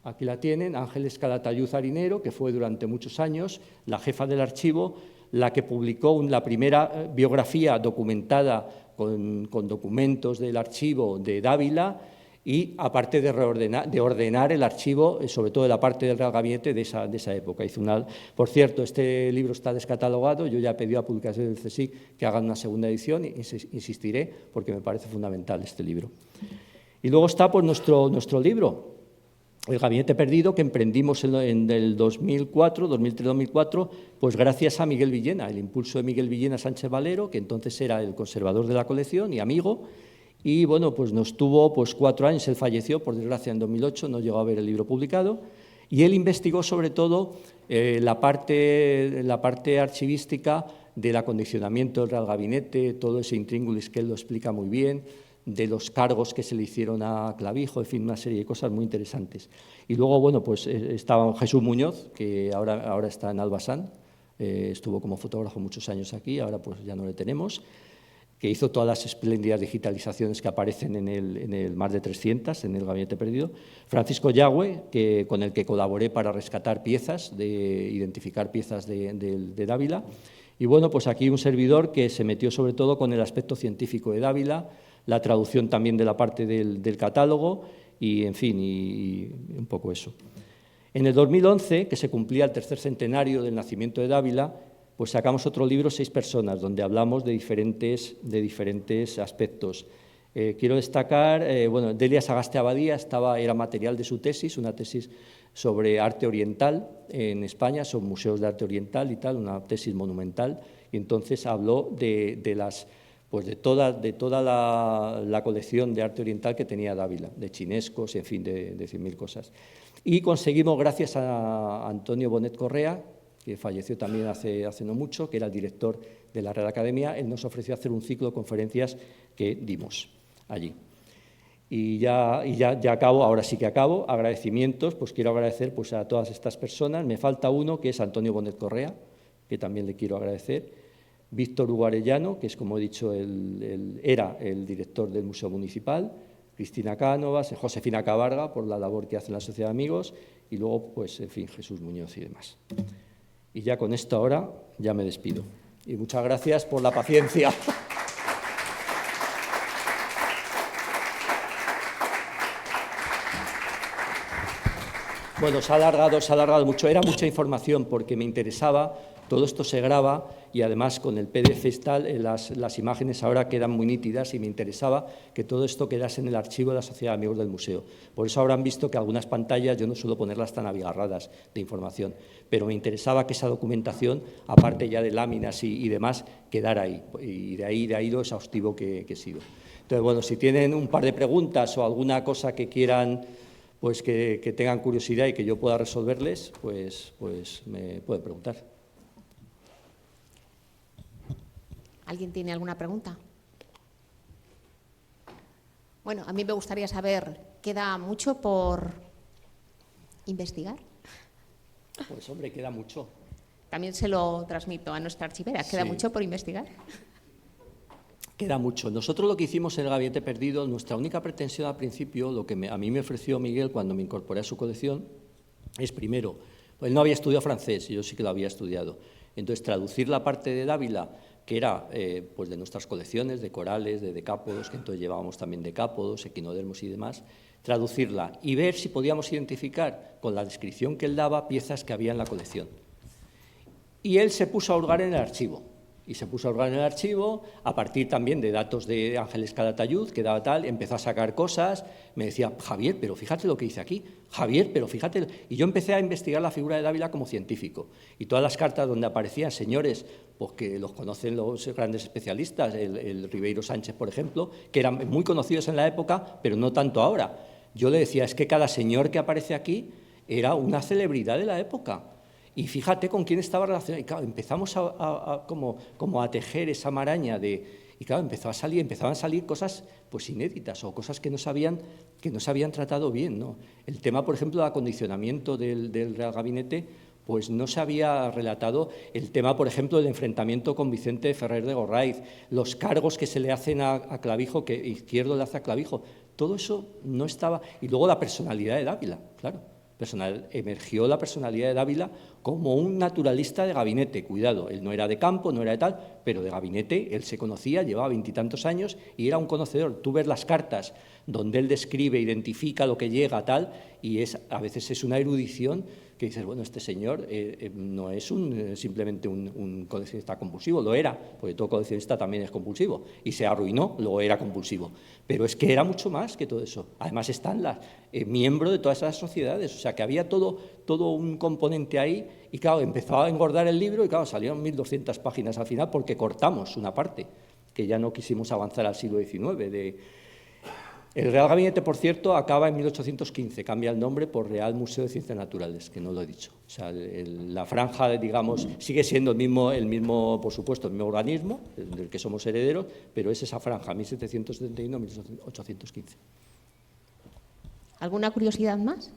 [SPEAKER 2] aquí la tienen, Ángeles Calatayud Harinero, que fue durante muchos años la jefa del archivo, la que publicó la primera biografía documentada con documentos del archivo de Dávila, y aparte de ordenar el archivo, sobre todo de la parte del Real Gabinete de esa época. Por cierto, este libro está descatalogado, yo ya he pedido a Publicaciones del CSIC que hagan una segunda edición, y insistiré porque me parece fundamental este libro. Y luego está pues, nuestro libro, El Gabinete Perdido, que emprendimos en el 2003-2004, pues gracias a Miguel Villena, el impulso de Miguel Villena Sánchez Valero, que entonces era el conservador de la colección y amigo. Y bueno, pues nos tuvo 4 años, él falleció, por desgracia, en 2008, no llegó a ver el libro publicado, y él investigó sobre todo la parte archivística del acondicionamiento del Real Gabinete, todo ese intríngulis que él lo explica muy bien, de los cargos que se le hicieron a Clavijo, en fin, una serie de cosas muy interesantes. Y luego, bueno, pues estaba Jesús Muñoz, que ahora está en Albasán, estuvo como fotógrafo muchos años aquí, ahora pues ya no le tenemos, que hizo todas las espléndidas digitalizaciones que aparecen en el más de 300, en el Gabinete Perdido. Francisco Yagüe, con el que colaboré para rescatar piezas, identificar piezas de Dávila. Y bueno, pues aquí un servidor que se metió sobre todo con el aspecto científico de Dávila, la traducción también de la parte del catálogo y, en fin, y un poco eso. En el 2011, que se cumplía el 3er centenario del nacimiento de Dávila, pues sacamos otro libro, 6 personas, donde hablamos de diferentes aspectos. Quiero destacar, Delia Sagaste Abadía era material de su tesis, una tesis sobre arte oriental en España, son museos de arte oriental y tal, una tesis monumental, y entonces habló de toda la colección de arte oriental que tenía Dávila, de chinescos, en fin, de 100.000 cosas. Y conseguimos, gracias a Antonio Bonet Correa, que falleció también hace no mucho, que era el director de la Real Academia, él nos ofreció hacer un ciclo de conferencias que dimos allí. Y ya acabo, ahora sí que acabo, agradecimientos, pues quiero agradecer pues, a todas estas personas. Me falta uno, que es Antonio Bonet Correa, que también le quiero agradecer. Víctor Hugo Arellano, que es, como he dicho, era el director del Museo Municipal. Cristina Cánovas, Josefina Cabarga, por la labor que hace en la Sociedad de Amigos. Y luego, pues, en fin, Jesús Muñoz y demás. Y ya con esto ahora ya me despido. Y muchas gracias por la paciencia. Bueno, se ha alargado mucho. Era mucha información porque me interesaba Todo esto se graba y además con el PDF las imágenes ahora quedan muy nítidas y me interesaba que todo esto quedase en el archivo de la Sociedad de Amigos del Museo. Por eso habrán visto que algunas pantallas yo no suelo ponerlas tan abigarradas de información, pero me interesaba que esa documentación, aparte ya de láminas y demás, quedara ahí, y de ahí lo exhaustivo que he sido. Entonces, bueno, si tienen un par de preguntas o alguna cosa que quieran, pues que tengan curiosidad y que yo pueda resolverles, pues me pueden preguntar.
[SPEAKER 1] ¿Alguien tiene alguna pregunta? Bueno, a mí me gustaría saber, ¿queda mucho por investigar?
[SPEAKER 2] Pues hombre, queda mucho.
[SPEAKER 1] También se lo transmito a nuestra archivera. ¿Queda mucho por investigar?
[SPEAKER 2] Queda mucho. Nosotros lo que hicimos en el Gabinete Perdido, nuestra única pretensión al principio, lo que a mí me ofreció Miguel cuando me incorporé a su colección, es primero, pues él no había estudiado francés, yo sí que lo había estudiado. Entonces, traducir la parte de Dávila, que era pues de nuestras colecciones, de corales, de decápodos, que entonces llevábamos también decápodos, equinodermos y demás, traducirla y ver si podíamos identificar con la descripción que él daba piezas que había en la colección. Y él se puso a hurgar en el archivo. A partir también de datos de Ángeles Calatayud, que daba tal, empezó a sacar cosas, me decía, Javier, pero fíjate lo que dice aquí, Javier, pero fíjate. Y yo empecé a investigar la figura de Dávila como científico. Y todas las cartas donde aparecían señores, pues que los conocen los grandes especialistas, el Ribeiro Sánchez, por ejemplo, que eran muy conocidos en la época, pero no tanto ahora. Yo le decía, es que cada señor que aparece aquí era una celebridad de la época. Y fíjate con quién estaba relacionado. Y claro, empezamos como a tejer esa maraña y claro, empezaban a salir cosas pues inéditas o cosas que no se habían tratado bien, ¿no? El tema, por ejemplo, del acondicionamiento del Real Gabinete, pues no se había relatado el tema, por ejemplo, del enfrentamiento con Vicente Ferrer de Gorraiz, los cargos que se le hacen a Clavijo, que Izquierdo le hace a Clavijo, todo eso no estaba. Y luego la personalidad de Dávila, claro. Emergió la personalidad de Dávila como un naturalista de gabinete. Cuidado, él no era de campo, no era de tal, pero de gabinete él se conocía, llevaba 20 y tantos años y era un conocedor. Tú ves las cartas donde él describe, identifica lo que llega, tal, y a veces es una erudición que dices, bueno, este señor no es simplemente un coleccionista compulsivo, lo era, porque todo coleccionista también es compulsivo, y se arruinó, luego era compulsivo, pero es que era mucho más que todo eso. Además están miembro de todas esas sociedades, o sea que había todo un componente ahí, y claro, empezó a engordar el libro, y claro, salieron 1.200 páginas al final, porque cortamos una parte, que ya no quisimos avanzar al siglo XIX. El Real Gabinete, por cierto, acaba en 1815, cambia el nombre por Real Museo de Ciencias Naturales, que no lo he dicho. O sea, la franja, digamos, sigue siendo el mismo, por supuesto, el mismo organismo, del que somos herederos, pero es esa franja, 1771-1815.
[SPEAKER 1] ¿Alguna curiosidad más?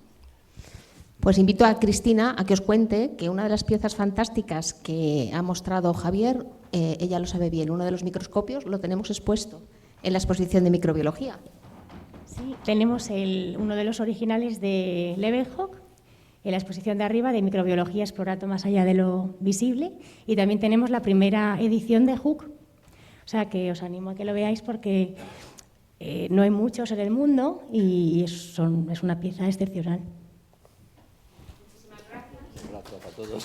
[SPEAKER 1] Pues invito a Cristina a que os cuente que una de las piezas fantásticas que ha mostrado Javier, ella lo sabe bien, uno de los microscopios lo tenemos expuesto en la exposición de microbiología.
[SPEAKER 3] Sí, tenemos uno de los originales de Leeuwenhoek en la exposición de arriba de microbiología explorato más allá de lo visible, y también tenemos la primera edición de Hooke. O sea que os animo a que lo veáis porque no hay muchos en el mundo y es una pieza excepcional.
[SPEAKER 1] Muchísimas gracias.
[SPEAKER 2] Gracias a todos.